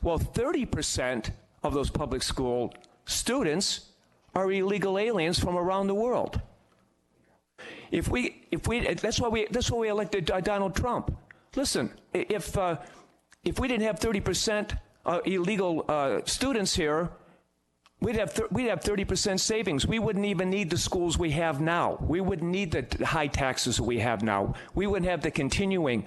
K: Well, 30% of those public school students are illegal aliens from around the world. That's why we elected Donald Trump. Listen, if we didn't have 30% illegal students here, we'd have 30% savings. We wouldn't even need the schools we have now. We wouldn't need the high taxes that we have now. We wouldn't have the continuing.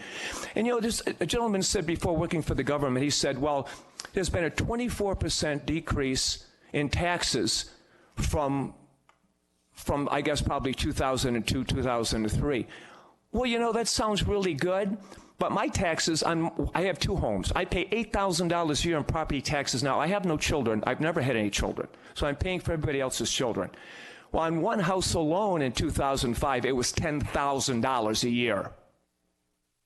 K: And you know, a gentleman said before, working for the government, he said, well, there's been a 24% decrease in taxes from I guess probably 2002, 2003. Well, you know, that sounds really good. But my taxes, I have two homes. I pay $8,000 a year in property taxes now. I have no children. I've never had any children. So I'm paying for everybody else's children. Well, on one house alone in 2005, it was $10,000 a year.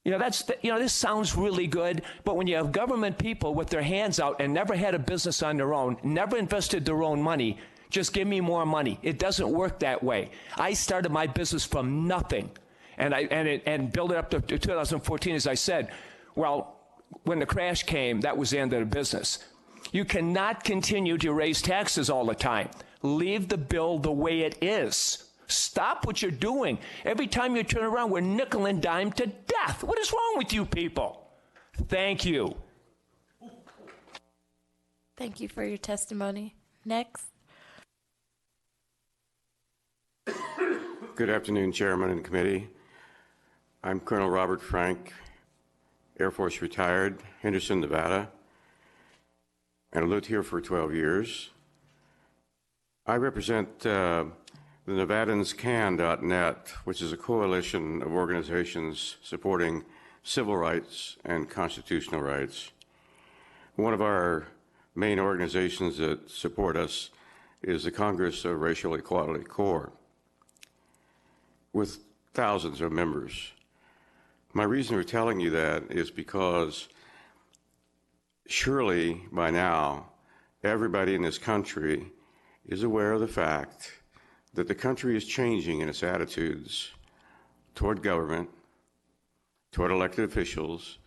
K: You know, this sounds really good, but when you have government people with their hands out and never had a business on their own, never invested their own money, just give me more money. It doesn't work that way. I started my business from nothing. And build it up to 2014, as I said. Well, when the crash came, that was the end of the business. You cannot continue to raise taxes all the time. Leave the bill the way it is. Stop what you're doing. Every time you turn around, we're nickel and dime to death. What is wrong with you people? Thank you.
A: Thank you for your testimony. Next.
L: Good afternoon, Chairman and Committee. I'm Colonel Robert Frank, Air Force retired, Henderson, Nevada, and I lived here for 12 years. I represent the NevadansCAN which is a coalition of organizations supporting civil rights and constitutional rights. One of our main organizations that support us is the Congress of Racial Equality Corps, with thousands of members. My reason for telling you that is because surely by now everybody in this country is aware of the fact that the country is changing in its attitudes toward government, toward elected officials,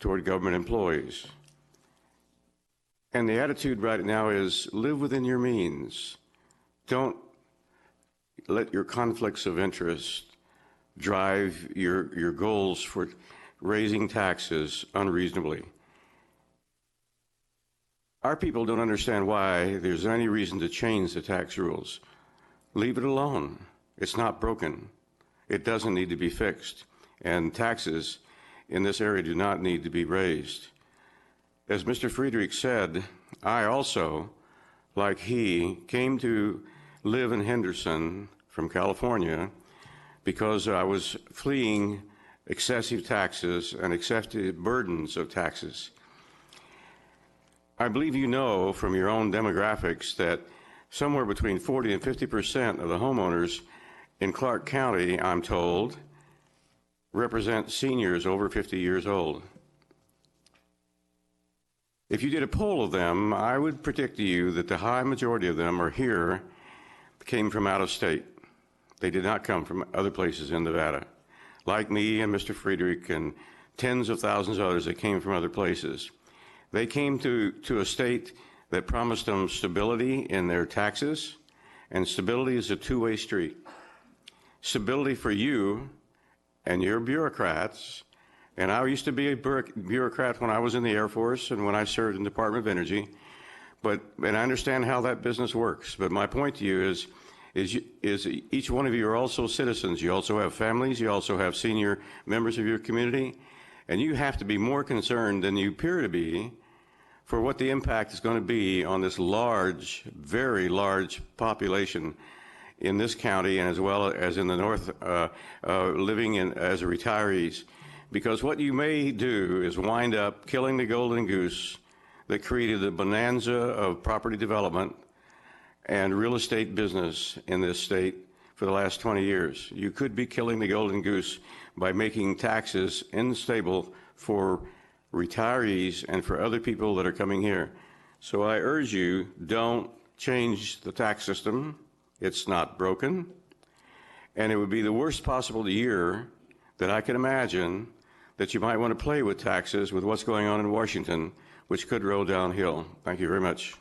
L: toward government employees. And the attitude right now is live within your means. Don't let your conflicts of interest drive your goals for raising taxes unreasonably. Our people don't understand why there's any reason to change the tax rules. Leave it alone. It's not broken. It doesn't need to be fixed. And taxes in this area do not need to be raised. As Mr. Friedrich said, I also like he came to live in Henderson from California because I was fleeing excessive taxes and excessive burdens of taxes. I believe you know from your own demographics that somewhere between 40 and 50% of the homeowners in Clark County, I'm told, represent seniors over 50 years old. If you did a poll of them, I would predict to you that the high majority of them came from out of state. They did not come from other places in Nevada. Like me and Mr. Friedrich and tens of thousands of others that came from other places. They came to a state that promised them stability in their taxes, and stability is a two-way street. Stability for you and your bureaucrats, and I used to be a bureaucrat when I was in the Air Force and when I served in the Department of Energy, and I understand how that business works. But my point to you is each one of you are also citizens. You also have families. You also have senior members of your community, and you have to be more concerned than you appear to be for what the impact is going to be on this large, very large population in this county and as well as in the north living as retirees. Because what you may do is wind up killing the golden goose that created the bonanza of property development and real estate business in this state for the last 20 years. You could be killing the golden goose by making taxes unstable for retirees and for other people that are coming here. So I urge you, don't change the tax system. It's not broken. And it would be the worst possible year that I can imagine that you might want to play with taxes with what's going on in Washington, which could roll downhill. Thank you very much.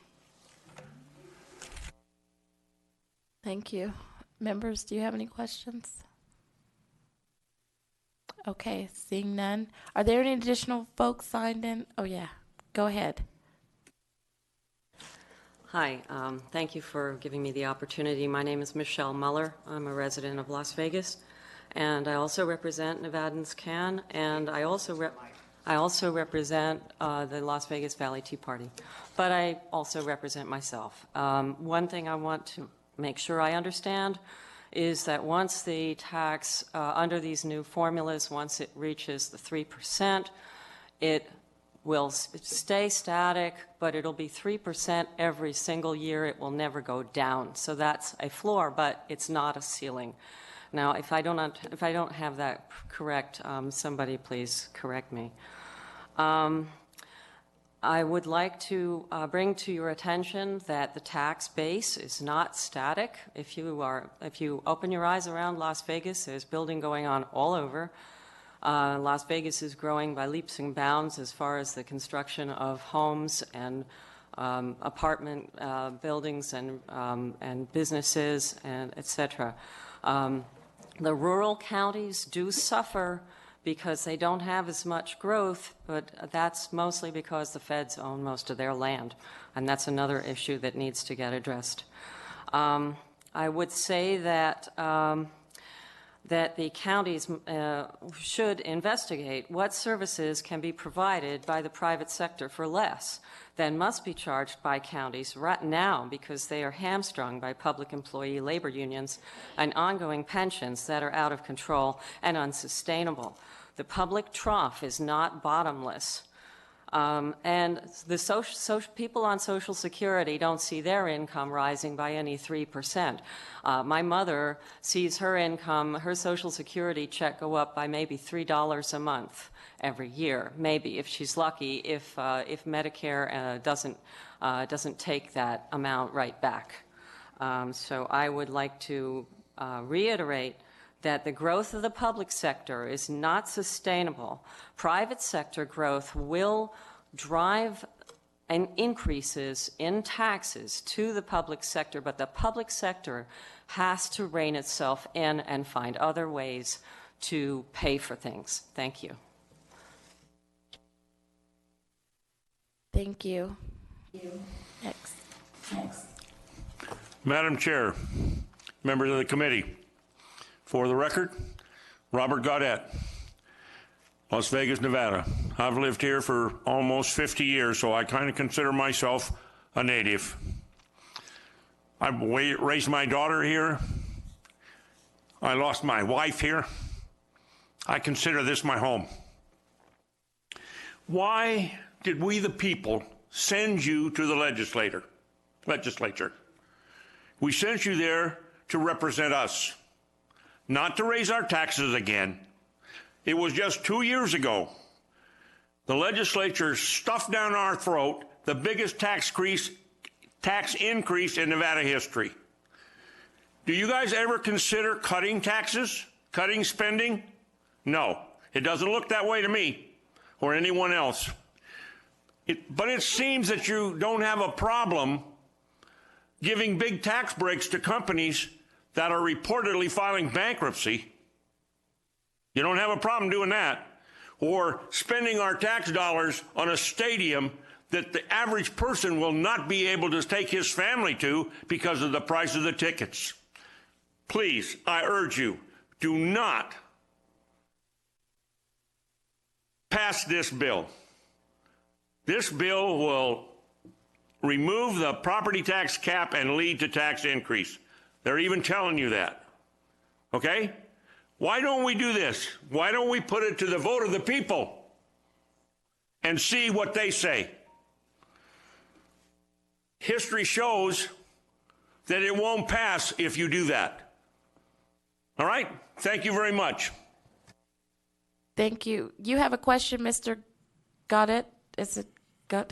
A: Thank you. Members, do you have any questions? Okay, seeing none. Are there any additional folks signed in? Oh, yeah. Go ahead.
M: Hi, thank you for giving me the opportunity. My name is Michelle Muller. I'm a resident of Las Vegas, and I also represent NevadansCAN, and I also represent the Las Vegas Valley Tea Party, but I also represent myself. One thing I want to make sure I understand is that once the tax, under these new formulas, once it reaches the 3%, it will stay static, but it'll be 3% every single year. It will never go down. So that's a floor, but it's not a ceiling. Now, if I don't have that correct, somebody please correct me. I would like to bring to your attention that the tax base is not static. If you open your eyes around Las Vegas, there's building going on all over. Las Vegas is growing by leaps and bounds as far as the construction of homes and apartment buildings and businesses and et cetera. The rural counties do suffer because they don't have as much growth, but that's mostly because the feds own most of their land, and that's another issue that needs to get addressed. I would say that that the counties should investigate what services can be provided by the private sector for less than must be charged by counties right now, because they are hamstrung by public employee labor unions and ongoing pensions that are out of control and unsustainable. The public trough is not bottomless. And the people on Social Security don't see their income rising by any 3%. My mother sees her income, her Social Security check go up by maybe $3 a month every year, maybe if she's lucky, if Medicare doesn't take that amount right back. So I would like to reiterate that the growth of the public sector is not sustainable. Private sector growth will drive increases in taxes to the public sector, but the public sector has to rein itself in and find other ways to pay for things. Thank you.
A: Thank you. Next.
N: Madam Chair, members of the committee, for the record, Robert Gaudet, Las Vegas, Nevada. I've lived here for almost 50 years, so I kind of consider myself a native. raised my daughter here. I lost my wife here. I consider this my home. Why did we, the people, send you to the legislature? We sent you there to represent us, not to raise our taxes again. It was just 2 years ago. The legislature stuffed down our throat the biggest tax increase in Nevada history. Do you guys ever consider cutting taxes, cutting spending? No, it doesn't look that way to me or anyone else. But it seems that you don't have a problem giving big tax breaks to companies that are reportedly filing bankruptcy. You don't have a problem doing that. Or spending our tax dollars on a stadium that the average person will not be able to take his family to because of the price of the tickets. Please, I urge you, do not pass this bill. This bill will remove the property tax cap and lead to tax increase. They're even telling you that. Okay? Why don't we do this? Why don't we put it to the vote of the people and see what they say? History shows that it won't pass if you do that. All right? Thank you very much.
A: Thank you. You have a question, Mr. Goddett? Is it Gott?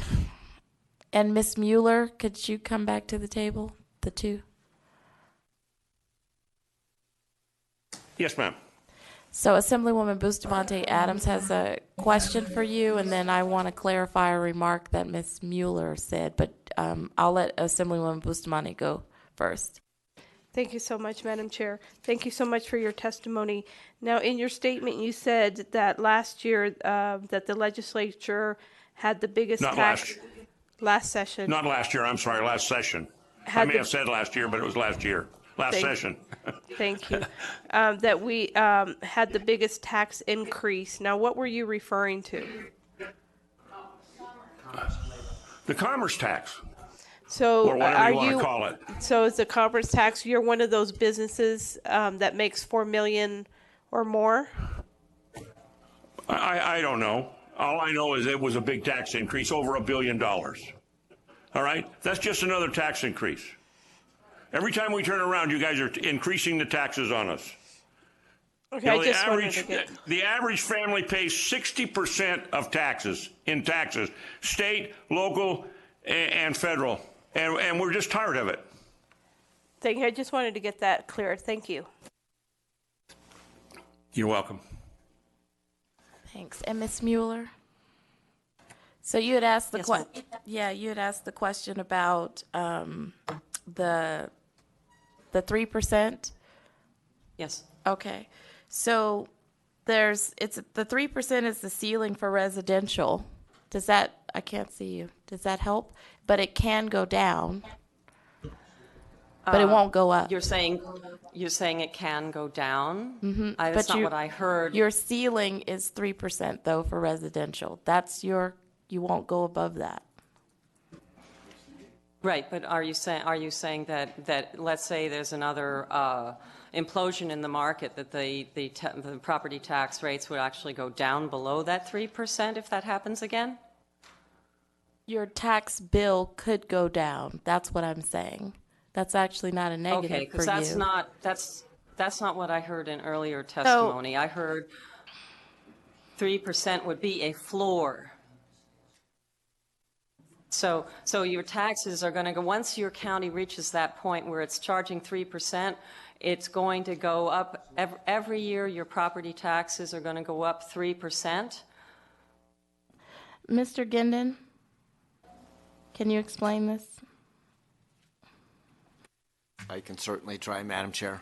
A: And Ms. Mueller, could you come back to the table, the two?
N: Yes, ma'am.
A: So Assemblywoman Bustamante Adams has a question for you, and then I want to clarify a remark that Ms. Mueller said, but I'll let Assemblywoman Bustamante go first.
G: Thank you so much, Madam Chair. Thank you so much for your testimony. Now, in your statement, you said that last year that the legislature had the biggest last session.
N: Not last year, I'm sorry, last session. I may have said last year, but it was last year. Last session.
G: Thank you. That we had the biggest tax increase. Now, what were you referring to?
N: The commerce tax.
G: So
N: or whatever you want to call it.
G: So it's a commerce tax. You're one of those businesses that makes $4 million or more?
N: I don't know. All I know is it was a big tax increase, over $1 billion. All right? That's just another tax increase. Every time we turn around, you guys are increasing the taxes on us.
G: Okay, I just wanted to get...
N: The average family pays 60% of taxes, state, local, and federal. And we're just tired of it.
G: Thank you. I just wanted to get that clear. Thank you.
N: You're welcome.
A: Thanks. And Ms. Mueller? So you had asked the question. Yeah, you had asked the question about the 3%.
M: Yes.
A: Okay. So the 3% is the ceiling for residential. Does that, I can't see you. Does that help? But it can go down. But it won't go up.
M: You're saying it can go down?
A: Mm-hmm.
M: That's not what I heard.
A: Your ceiling is 3% though for residential. That's you won't go above that.
M: Right, but are you saying that let's say there's another implosion in the market, that the property tax rates would actually go down below that 3% if that happens again?
A: Your tax bill could go down. That's what I'm saying. That's actually not a negative for you.
M: Okay, because that's not what I heard in earlier testimony. I heard 3% would be a floor. So your taxes are going to go, once your county reaches that point where it's charging 3%, it's going to go up. Every year your property taxes are going to go up 3%.
A: Mr. Gendon, can you explain this?
O: I can certainly try, Madam Chair.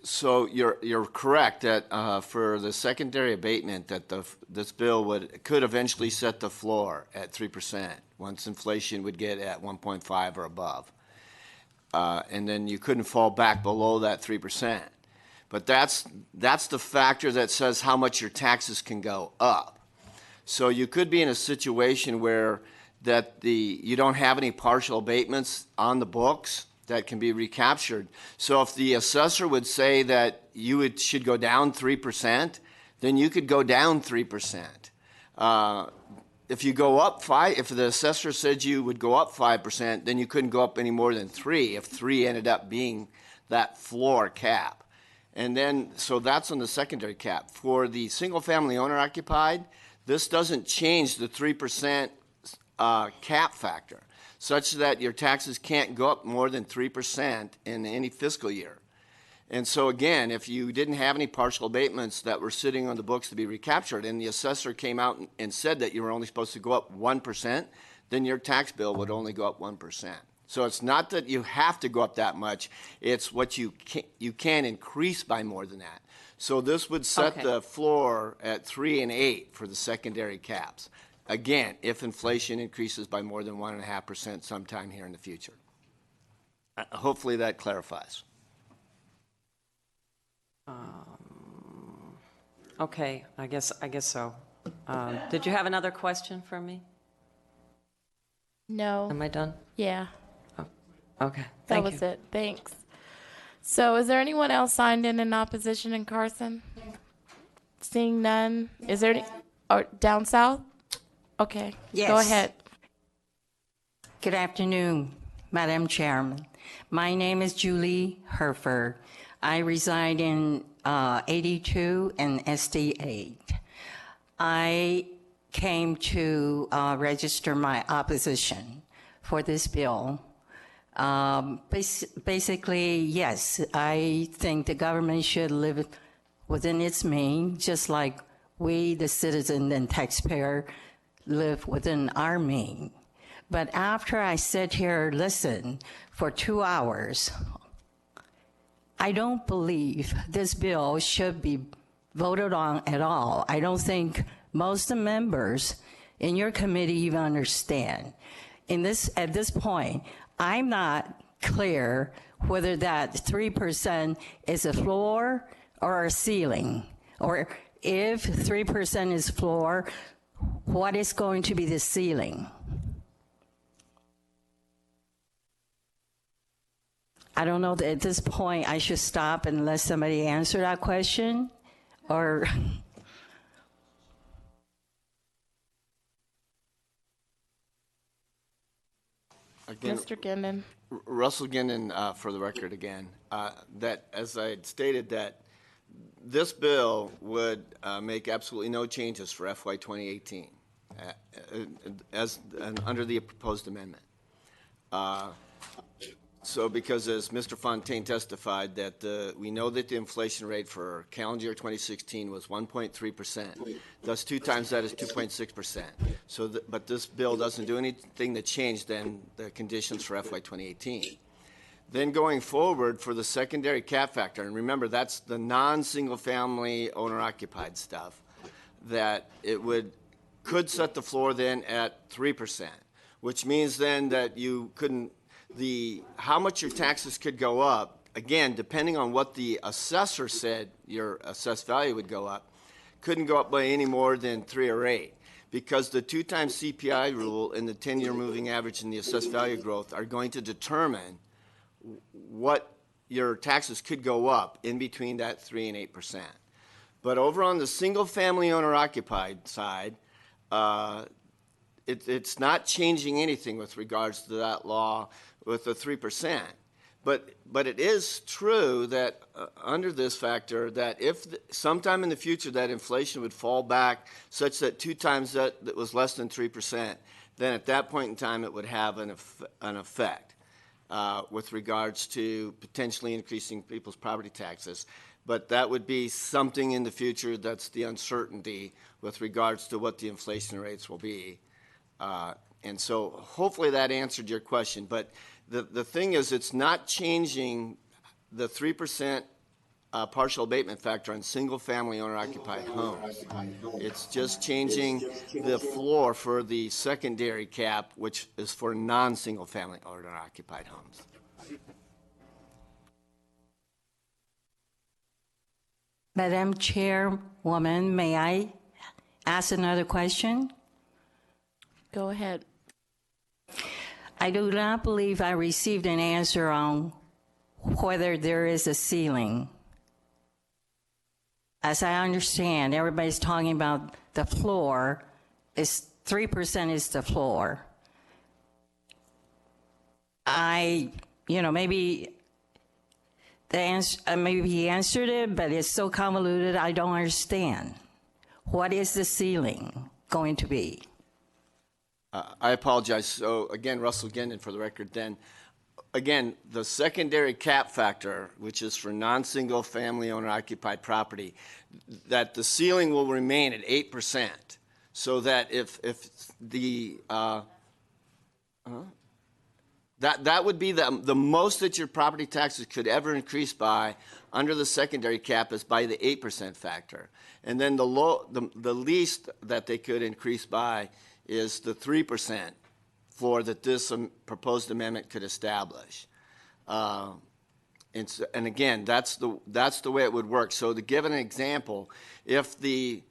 O: So you're correct that for the secondary abatement that this bill could eventually set the floor at 3% once inflation would get at 1.5 or above, and then you couldn't fall back below that 3%. But that's the factor that says how much your taxes can go up. So you could be in a situation where you don't have any partial abatements on the books, that can be recaptured. So if the assessor would say that should go down 3%, then you could go down 3%. If you go up if the assessor said you would go up 5%, then you couldn't go up any more than 3 if 3 ended up being that floor cap. And then, so that's on the secondary cap. For the single-family owner-occupied, this doesn't change the 3% cap factor, such that your taxes can't go up more than 3% in any fiscal year. And so again, if you didn't have any partial abatements that were sitting on the books to be recaptured, and the assessor came out and said that you were only supposed to go up 1%, then your tax bill would only go up 1%. So it's not that you have to go up that much, it's what you can increase by more than that. So this would set the floor at 3 and 8 for the secondary caps. Again, if inflation increases by more than 1.5% sometime here in the future. Hopefully that clarifies.
M: Okay, I guess so. Did you have another question for me?
A: No.
M: Am I done?
A: Yeah.
M: Oh, okay.
A: That was it. Thanks. So is there anyone else signed in opposition in Carson? Seeing none. Is there any down south? Okay.
P: Yes.
A: Go ahead.
P: Good afternoon, Madam Chairman. My name is Julie Herford. I reside in 82 and SD8. I came to register my opposition for this bill. Basically, yes, I think the government should live within its means, just like we, the citizen and taxpayer, live within our means. But after I sit here, listen for 2 hours, I don't believe this bill should be voted on at all. I don't think most of the members in your committee even understand. At this point, I'm not clear whether that 3% is a floor or a ceiling, or if 3% is floor, what is going to be the ceiling? I don't know that at this point I should stop and let somebody answer that question, or
O: Again,
A: Mr. Gendon.
O: Russell Gendon, for the record again, that as I had stated that this bill would make absolutely no changes for FY 2018 under the proposed amendment. So because as Mr. Fontaine testified that we know that the inflation rate for calendar year 2016 was 1.3%. Thus 2 times that is 2.6%. So, but this bill doesn't do anything to change then the conditions for FY 2018. Then going forward for the secondary cap factor, and remember that's the non-single family owner occupied stuff, that it could set the floor then at 3%, which means then that you couldn't, how much your taxes could go up, again, depending on what the assessor said your assessed value would go up, couldn't go up by any more than 3 or 8, because the 2 times CPI rule and the 10-year moving average and the assessed value growth are going to determine what your taxes could go up in between that 3 and 8%. But over on the single family owner occupied side, it's not changing anything with regards to that law with the 3%. But it is true that under this factor, that if sometime in the future that inflation would fall back such that 2 times that was less than 3%, then at that point in time it would have an effect with regards to potentially increasing people's property taxes. But that would be something in the future that's the uncertainty with regards to what the inflation rates will be. And so hopefully that answered your question. But the thing is, it's not changing the 3% partial abatement factor on single-family owner-occupied homes. It's just changing the floor for the secondary cap, which is for non-single-family owner-occupied homes.
P: Madam Chairwoman, may I ask another question?
A: Go ahead.
P: I do not believe I received an answer on whether there is a ceiling. As I understand, everybody's talking about the floor. 3% is the floor. Maybe maybe he answered it, but it's so convoluted, I don't understand. What is the ceiling going to be?
O: I apologize. So again, Russell Gendon for the record then. Again, the secondary cap factor, which is for non-single family owner occupied property, that the ceiling will remain at 8%. So that if the that would be the most that your property taxes could ever increase by under the secondary cap is by the 8% factor, and then the least that they could increase by is the 3% floor that this proposed amendment could establish. And again, that's the way it would work. So to give an example, if it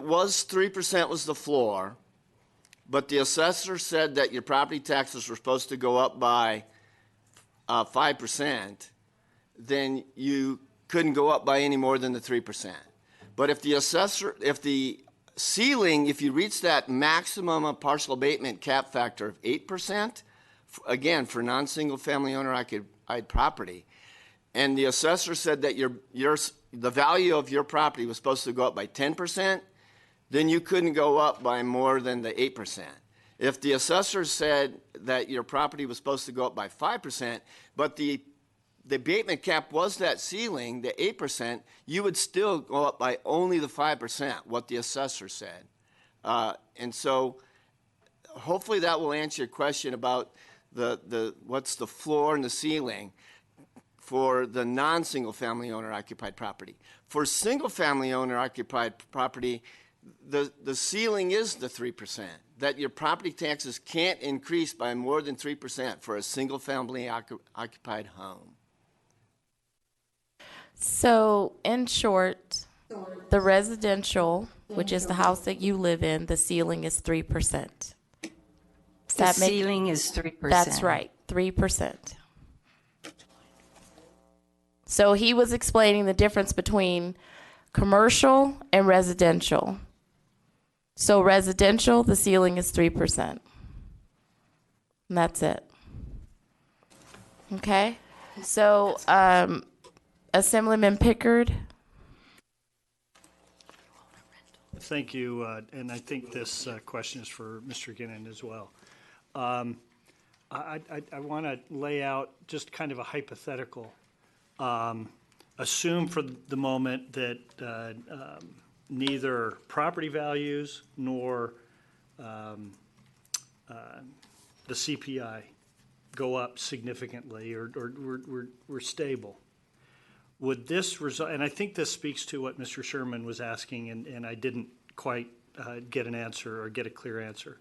O: was 3% was the floor, but the assessor said that your property taxes were supposed to go up by 5%, then you couldn't go up by any more than the 3%. But if the ceiling, if you reach that maximum of partial abatement cap factor of 8%, again, for non-single family owner occupied property, and the assessor said that the value of your property was supposed to go up by 10%, then you couldn't go up by more than the 8%. If the assessor said that your property was supposed to go up by 5%, but the abatement cap was that ceiling, the 8%, you would still go up by only the 5%, what the assessor said. And so hopefully that will answer your question about what's the floor and the ceiling for the non-single family owner occupied property. For single family owner occupied property, the ceiling is the 3%, that your property taxes can't increase by more than 3% for a single family occupied home.
A: So, in short, the residential, which is the house that you live in, the ceiling is 3%.
P: The ceiling is 3%.
A: That's right, 3%. So he was explaining the difference between commercial and residential. So residential, the ceiling is 3%. And that's it. Okay? So, Assemblyman Pickard.
Q: Thank you, and I think this question is for Mr. Ginnon as well. I want to lay out just kind of a hypothetical. Assume for the moment that neither property values nor the CPI go up significantly or we're stable. Would this result, and I think this speaks to what Mr. Sherman was asking, and I didn't quite get an answer or get a clear answer.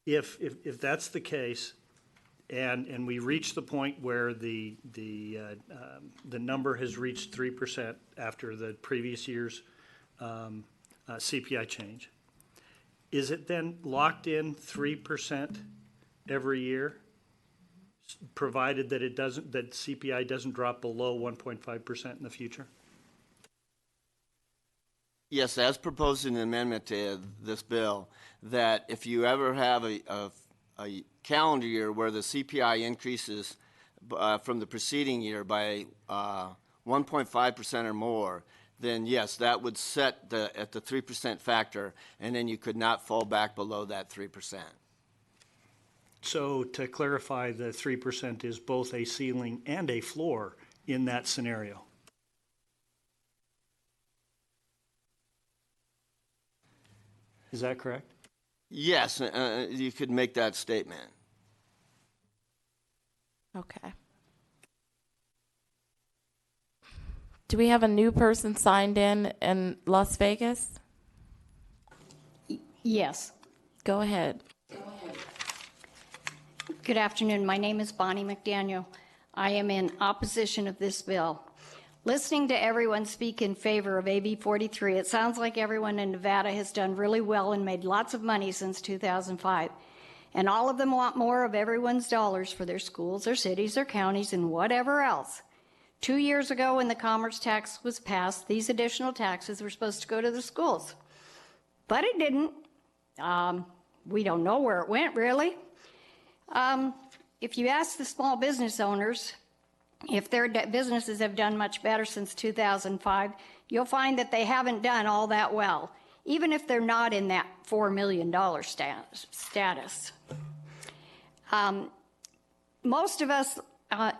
Q: If that's the case, and we reach the point where the number has reached 3% after the previous year's CPI change, is it then locked in 3% every year, provided that that CPI doesn't drop below 1.5% in the future?
O: Yes, as proposed in the amendment to this bill, that if you ever have a calendar year where the CPI increases from the preceding year by 1.5% or more, then yes, that would set at the 3% factor, and then you could not fall back below that 3%.
Q: So to clarify, the 3% is both a ceiling and a floor in that scenario. Is that correct?
O: Yes, you could make that statement.
A: Okay. Do we have a new person signed in Las Vegas?
R: Yes.
A: Go ahead.
R: Good afternoon. My name is Bonnie McDaniel. I am in opposition of this bill. Listening to everyone speak in favor of AB 43, it sounds like everyone in Nevada has done really well and made lots of money since 2005. And all of them want more of everyone's dollars for their schools, their cities, their counties, and whatever else. 2 years ago, when the commerce tax was passed, these additional taxes were supposed to go to the schools. But it didn't. We don't know where it went, really. If you ask the small business owners if their businesses have done much better since 2005, you'll find that they haven't done all that well, even if they're not in that $4 million status. Most of us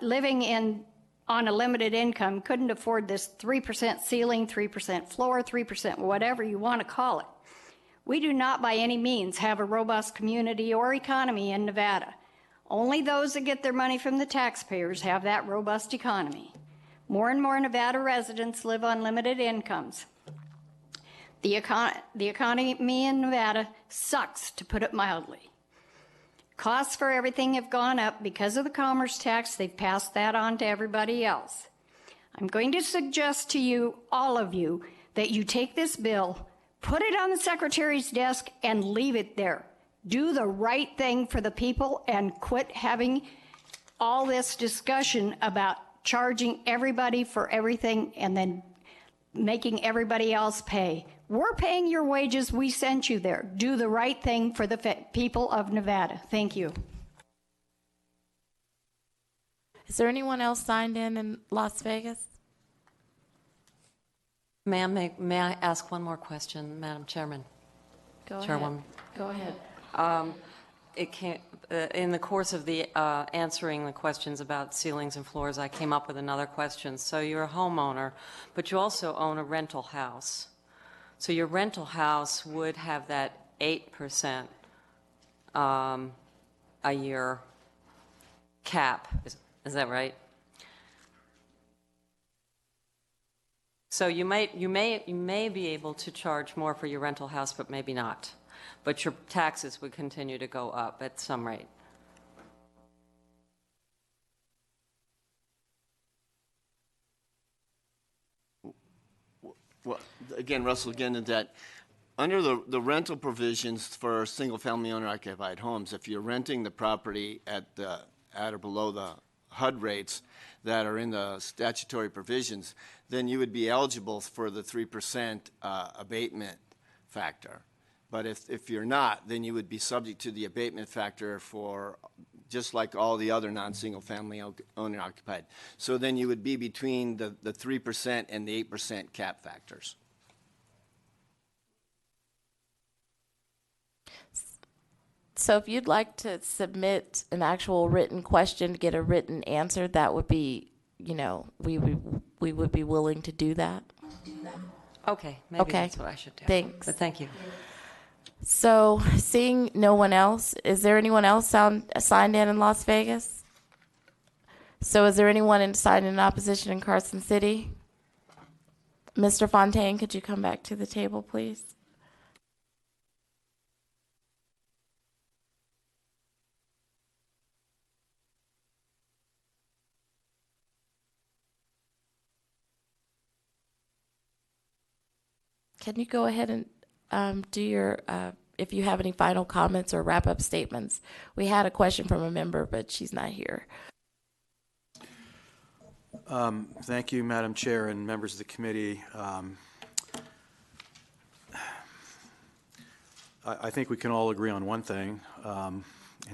R: living on a limited income couldn't afford this 3% ceiling, 3% floor, 3%, whatever you want to call it. We do not by any means have a robust community or economy in Nevada. Only those that get their money from the taxpayers have that robust economy. More and more Nevada residents live on limited incomes. The economy in Nevada sucks, to put it mildly. Costs for everything have gone up because of the commerce tax. They've passed that on to everybody else. I'm going to suggest to you, all of you, that you take this bill, put it on the Secretary's desk, and leave it there. Do the right thing for the people and quit having all this discussion about charging everybody for everything and then making everybody else pay. We're paying your wages. We sent you there. Do the right thing for the people of Nevada. Thank you.
A: Is there anyone else signed in Las Vegas?
M: Ma'am, may I ask one more question, Madam Chairman? Chairwoman.
A: Go ahead.
M: In the course of the answering the questions about ceilings and floors, I came up with another question. So you're a homeowner, but you also own a rental house. So your rental house would have that 8% a year cap. Is that right? So you may be able to charge more for your rental house, but maybe not. But your taxes would continue to go up at some rate.
O: Well, again, Russell, that under the rental provisions for single-family owner-occupied homes, if you're renting the property at or below the HUD rates that are in the statutory provisions, then you would be eligible for the 3% abatement factor. But if you're not, then you would be subject to the abatement factor for just like all the other non-single-family owner-occupied. So then you would be between the 3% and the 8% cap factors.
A: So if you'd like to submit an actual written question to get a written answer, that would be, we would be willing to do that.
M: Okay, maybe that's what I should do.
A: Thanks.
M: But thank you.
A: So, seeing no one else, is there anyone else signed in Las Vegas? So, is there anyone signed in opposition in Carson City? Mr. Fontaine, could you come back to the table, please? Can you go ahead and do your, if you have any final comments or wrap-up statements? We had a question from a member, but she's not here.
S: Thank you, Madam Chair and members of the committee. I think we can all agree on one thing, and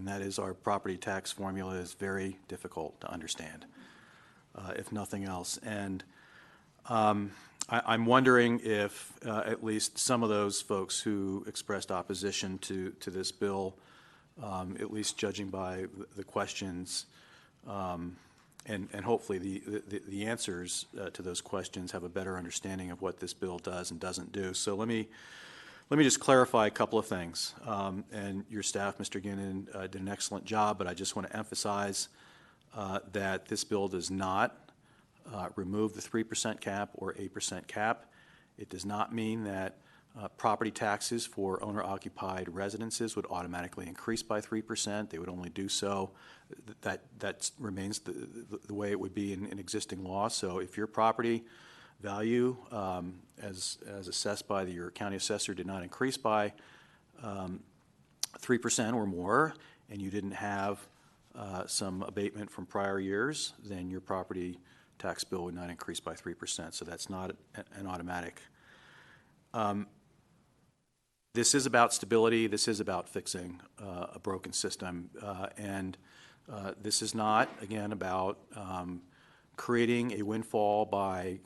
S: that is our property tax formula is very difficult to understand, if nothing else. And I'm wondering if at least some of those folks who expressed opposition to this bill, at least judging by the questions, and hopefully the answers to those questions have a better understanding of what this bill does and doesn't do. So let me just clarify a couple of things. And your staff, Mr. Ginnon, did an excellent job, but I just want to emphasize that this bill does not remove the 3% cap or 8% cap. It does not mean that Property taxes for owner-occupied residences would automatically increase by 3%. They would only do so. That remains the way it would be in existing law. So if your property value, as assessed by your county assessor, did not increase by 3% or more, and you didn't have some abatement from prior years, then your property tax bill would not increase by 3%. So that's not an automatic. This is about stability. This is about fixing a broken system. And this is not, again, about creating a windfall by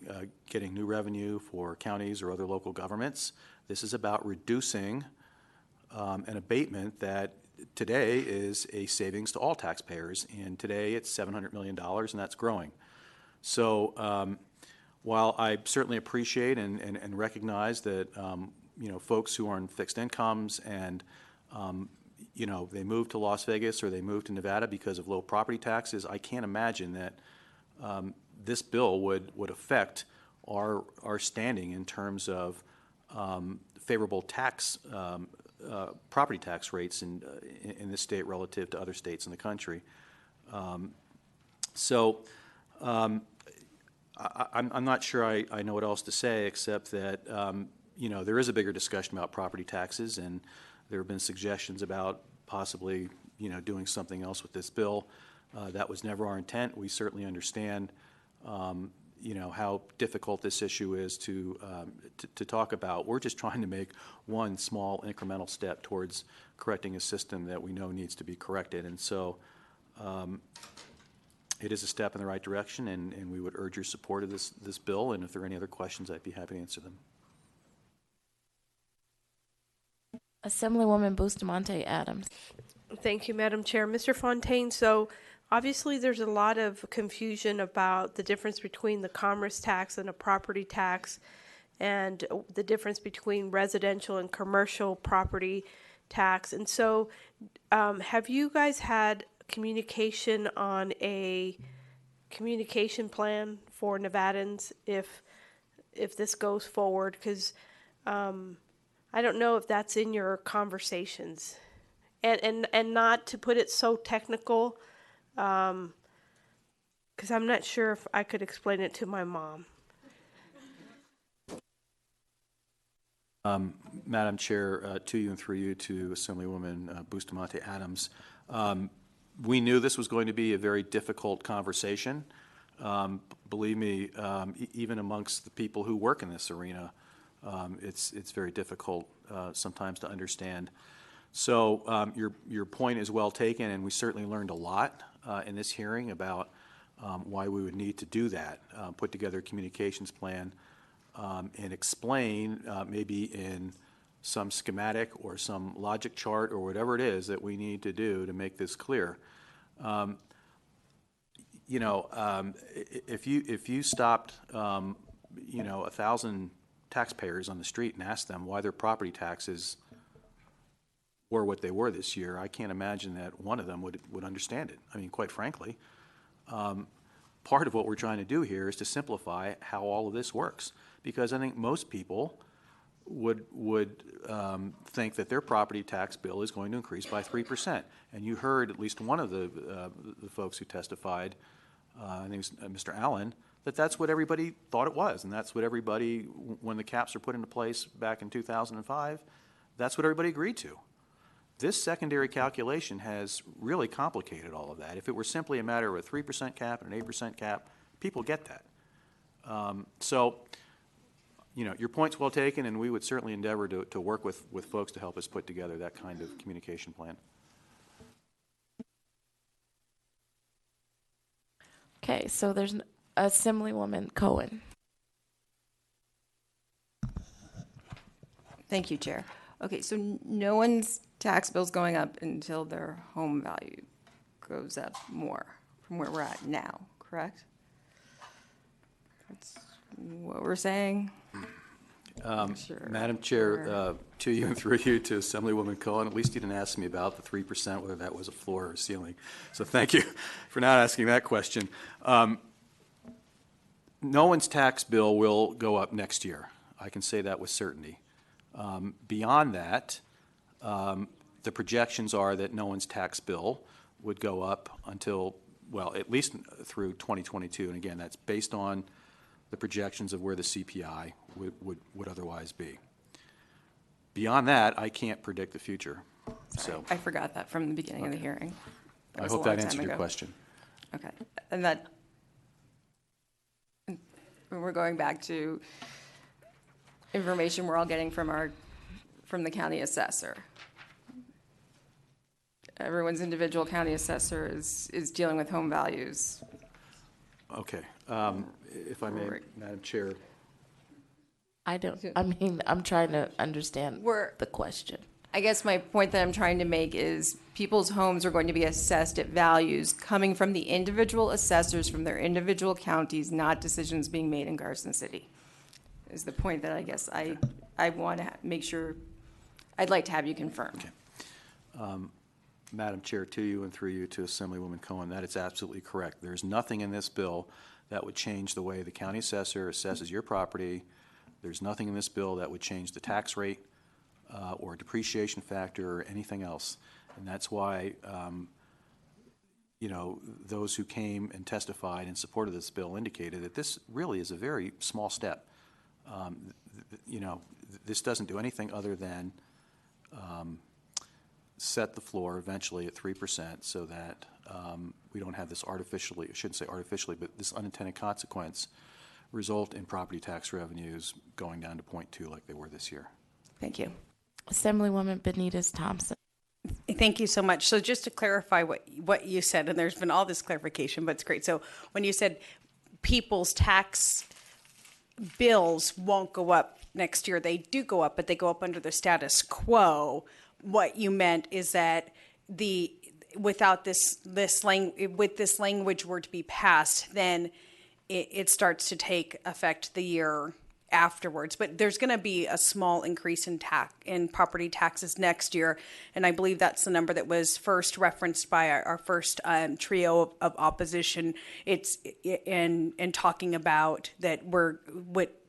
S: getting new revenue for counties or other local governments. This is about reducing an abatement that today is a savings to all taxpayers. And today it's $700 million, and that's growing. So while I certainly appreciate and recognize that folks who are on fixed incomes and they move to Las Vegas or they move to Nevada because of low property taxes, I can't imagine that this bill would affect our standing in terms of favorable tax property tax rates in this state relative to other states in the country. I'm not sure I know what else to say except that there is a bigger discussion about property taxes, and there have been suggestions about possibly doing something else with this bill. That was never our intent. We certainly understand how difficult this issue is to talk about. We're just trying to make one small incremental step towards correcting a system that we know needs to be corrected. And so it is a step in the right direction, and we would urge your support of this bill. And if there are any other questions, I'd be happy to answer them.
A: Assemblywoman Bustamante Adams.
G: Thank you, Madam Chair. Mr. Fontaine, so obviously there's a lot of confusion about the difference between the commerce tax and a property tax, and the difference between residential and commercial property tax. And so have you guys had communication on a communication plan for Nevadans if this goes forward? Because I don't know if that's in your conversations, and not to put it so technical, because I'm not sure if I could explain it to my mom.
S: Madam Chair, to you and through you to Assemblywoman Bustamante Adams, we knew this was going to be a very difficult conversation. Believe me, even amongst the people who work in this arena, it's very difficult sometimes to understand. So your point is well taken, and we certainly learned a lot in this hearing about why we would need to do that, put together a communications plan, and explain maybe in some schematic or some logic chart or whatever it is that we need to do to make this clear. If you stopped 1,000 taxpayers on the street and asked them why their property taxes were what they were this year, I can't imagine that one of them would understand it. I mean, quite frankly, part of what we're trying to do here is to simplify how all of this works, because I think most people would think that their property tax bill is going to increase by 3%. And you heard at least one of the folks who testified, I think it was Mr. Allen, that's what everybody thought it was, and that's what everybody, when the caps were put into place back in 2005, that's what everybody agreed to. This secondary calculation has really complicated all of that. If it were simply a matter of a 3% cap and an 8% cap, people get that. Your point's well taken, and we would certainly endeavor to work with folks to help us put together that kind of communication plan.
A: Okay, so there's Assemblywoman Cohen.
B: Thank you, Chair. Okay, so no one's tax bill's going up until their home value goes up more from where we're at now, correct? That's what we're saying. Sure.
S: Madam Chair, to you and through you to Assemblywoman Cohen, at least you didn't ask me about the 3%, whether that was a floor or a ceiling. So thank you for not asking that question. No one's tax bill will go up next year. I can say that with certainty. Beyond that, the projections are that no one's tax bill would go up until, well, at least through 2022. And again, that's based on the projections of where the CPI would otherwise be. Beyond that, I can't predict the future. So
B: I forgot that from the beginning of the hearing.
S: I
B: was a
S: hope
B: long
S: that
B: time
S: answered your
B: ago.
S: question.
B: Okay, and that, we're going back to information we're all getting from the county assessor. Everyone's individual county assessor is dealing with home values.
S: Okay. If I may, Madam Chair.
A: I'm trying to understand the question.
B: I guess my point that I'm trying to make is people's homes are going to be assessed at values coming from the individual assessors from their individual counties, not decisions being made in Carson City, is the point that I guess I want to make sure, I'd like to have you confirm.
S: Okay. Madam Chair, to you and through you to Assemblywoman Cohen, that is absolutely correct. There's nothing in this bill that would change the way the county assessor assesses your property. There's nothing in this bill that would change the tax rate or depreciation factor or anything else. And that's why, those who came and testified in support of this bill indicated that this really is a very small step. This doesn't do anything other than set the floor eventually at 3% so that we don't have this artificially, I shouldn't say artificially, but this unintended consequence result in property tax revenues going down to 0.2 like they were this year.
B: Thank you.
A: Assemblywoman Benitez Thompson.
E: Thank you so much. So just to clarify what you said, and there's been all this clarification, but it's great. So when you said people's tax bills won't go up next year, they do go up, but they go up under the status quo. What you meant is that without this language were to be passed, then it starts to take effect the year afterwards. But there's going to be a small increase in property taxes next year, and I believe that's the number that was first referenced by our first trio of opposition. It's in talking about that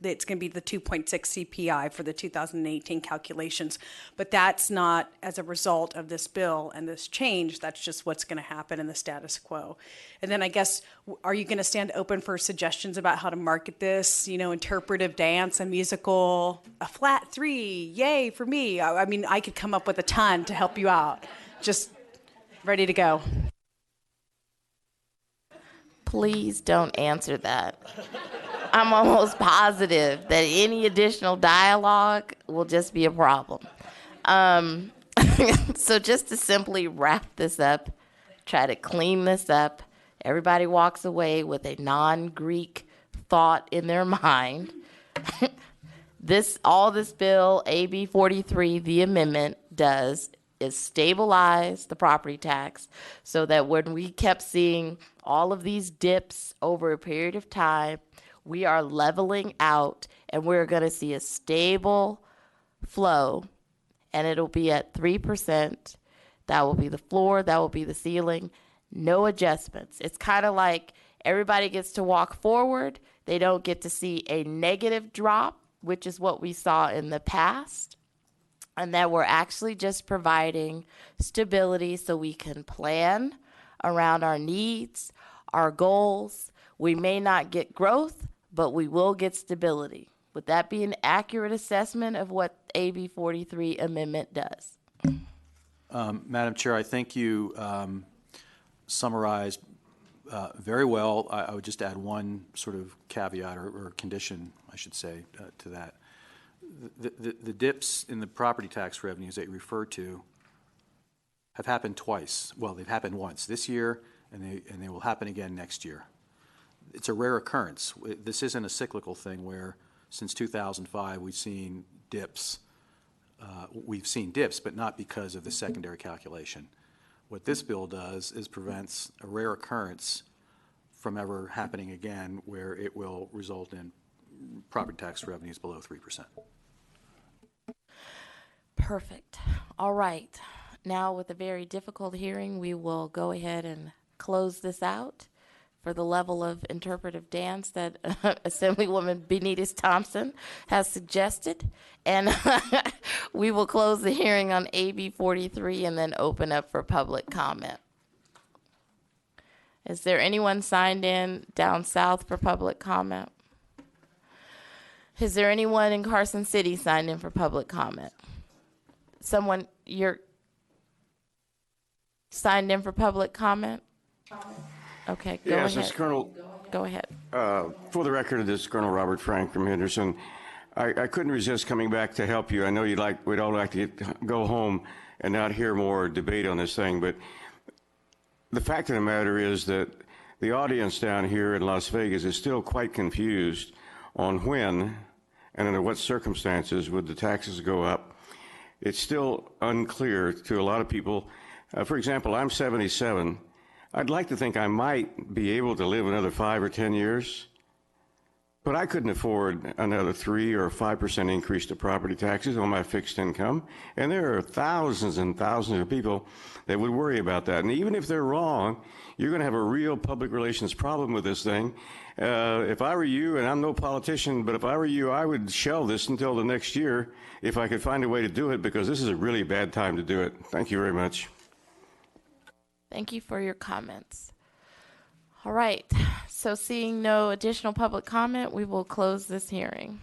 E: it's going to be the 2.6 CPI for the 2018 calculations, but that's not as a result of this bill and this change. That's just what's going to happen in the status quo. And then I guess, are you going to stand open for suggestions about how to market this? Interpretive dance, a musical, a flat 3, yay for me. I mean, I could come up with a ton to help you out. Just ready to go.
A: Please don't answer that. I'm almost positive that any additional dialogue will just be a problem. So just to simply wrap this up, try to clean this up, everybody walks away with a non-Greek thought in their mind. All this bill, AB43, the amendment, does is stabilize the property tax so that when we kept seeing all of these dips over a period of time, we are leveling out and we're going to see a stable flow, and it'll be at 3%. That will be the floor, that will be the ceiling, no adjustments. It's kind of like everybody gets to walk forward. They don't get to see a negative drop, which is what we saw in the past, and that we're actually just providing stability so we can plan around our needs, our goals. We may not get growth, but we will get stability. Would that be an accurate assessment of what AB 43 amendment does?
S: Madam Chair, I think you summarized very well. I would just add one sort of caveat or condition, I should say, to that. The dips in the property tax revenues that you referred to have happened twice. Well, they've happened once this year, and they will happen again next year. It's a rare occurrence. This isn't a cyclical thing where since 2005 we've seen dips. But not because of the secondary calculation. What this bill does is prevents a rare occurrence from ever happening again where it will result in property tax revenues below 3%.
A: Perfect. All right. Now, with a very difficult hearing, we will go ahead and close this out. for the level of interpretive dance that Assemblywoman Benitez Thompson has suggested. And we will close the hearing on AB 43 and then open up for public comment. Is there anyone signed in down south for public comment? Is there anyone in Carson City signed in for public comment? Someone, you're signed in for public comment? Okay, go
L: Yes,
A: ahead.
L: it's Colonel.
A: Go ahead.
L: For the record, this is Colonel Robert Frank from Henderson. I couldn't resist coming back to help you. I know we'd all like to go home and not hear more debate on this thing, but the fact of the matter is that the audience down here in Las Vegas is still quite confused on when and under what circumstances would the taxes go up. It's still unclear to a lot of people. For example, I'm 77. I'd like to think I might be able to live another 5 or 10 years, but I couldn't afford another 3 or 5% increase to property taxes on my fixed income. And there are thousands and thousands of people that would worry about that. And even if they're wrong, you're going to have a real public relations problem with this thing. If I were you, and I'm no politician, but if I were you, I would shelve this until the next year if I could find a way to do it, because this is a really bad time to do it. Thank you very much.
A: Thank you for your comments. All right, so seeing no additional public comment, we will close this hearing.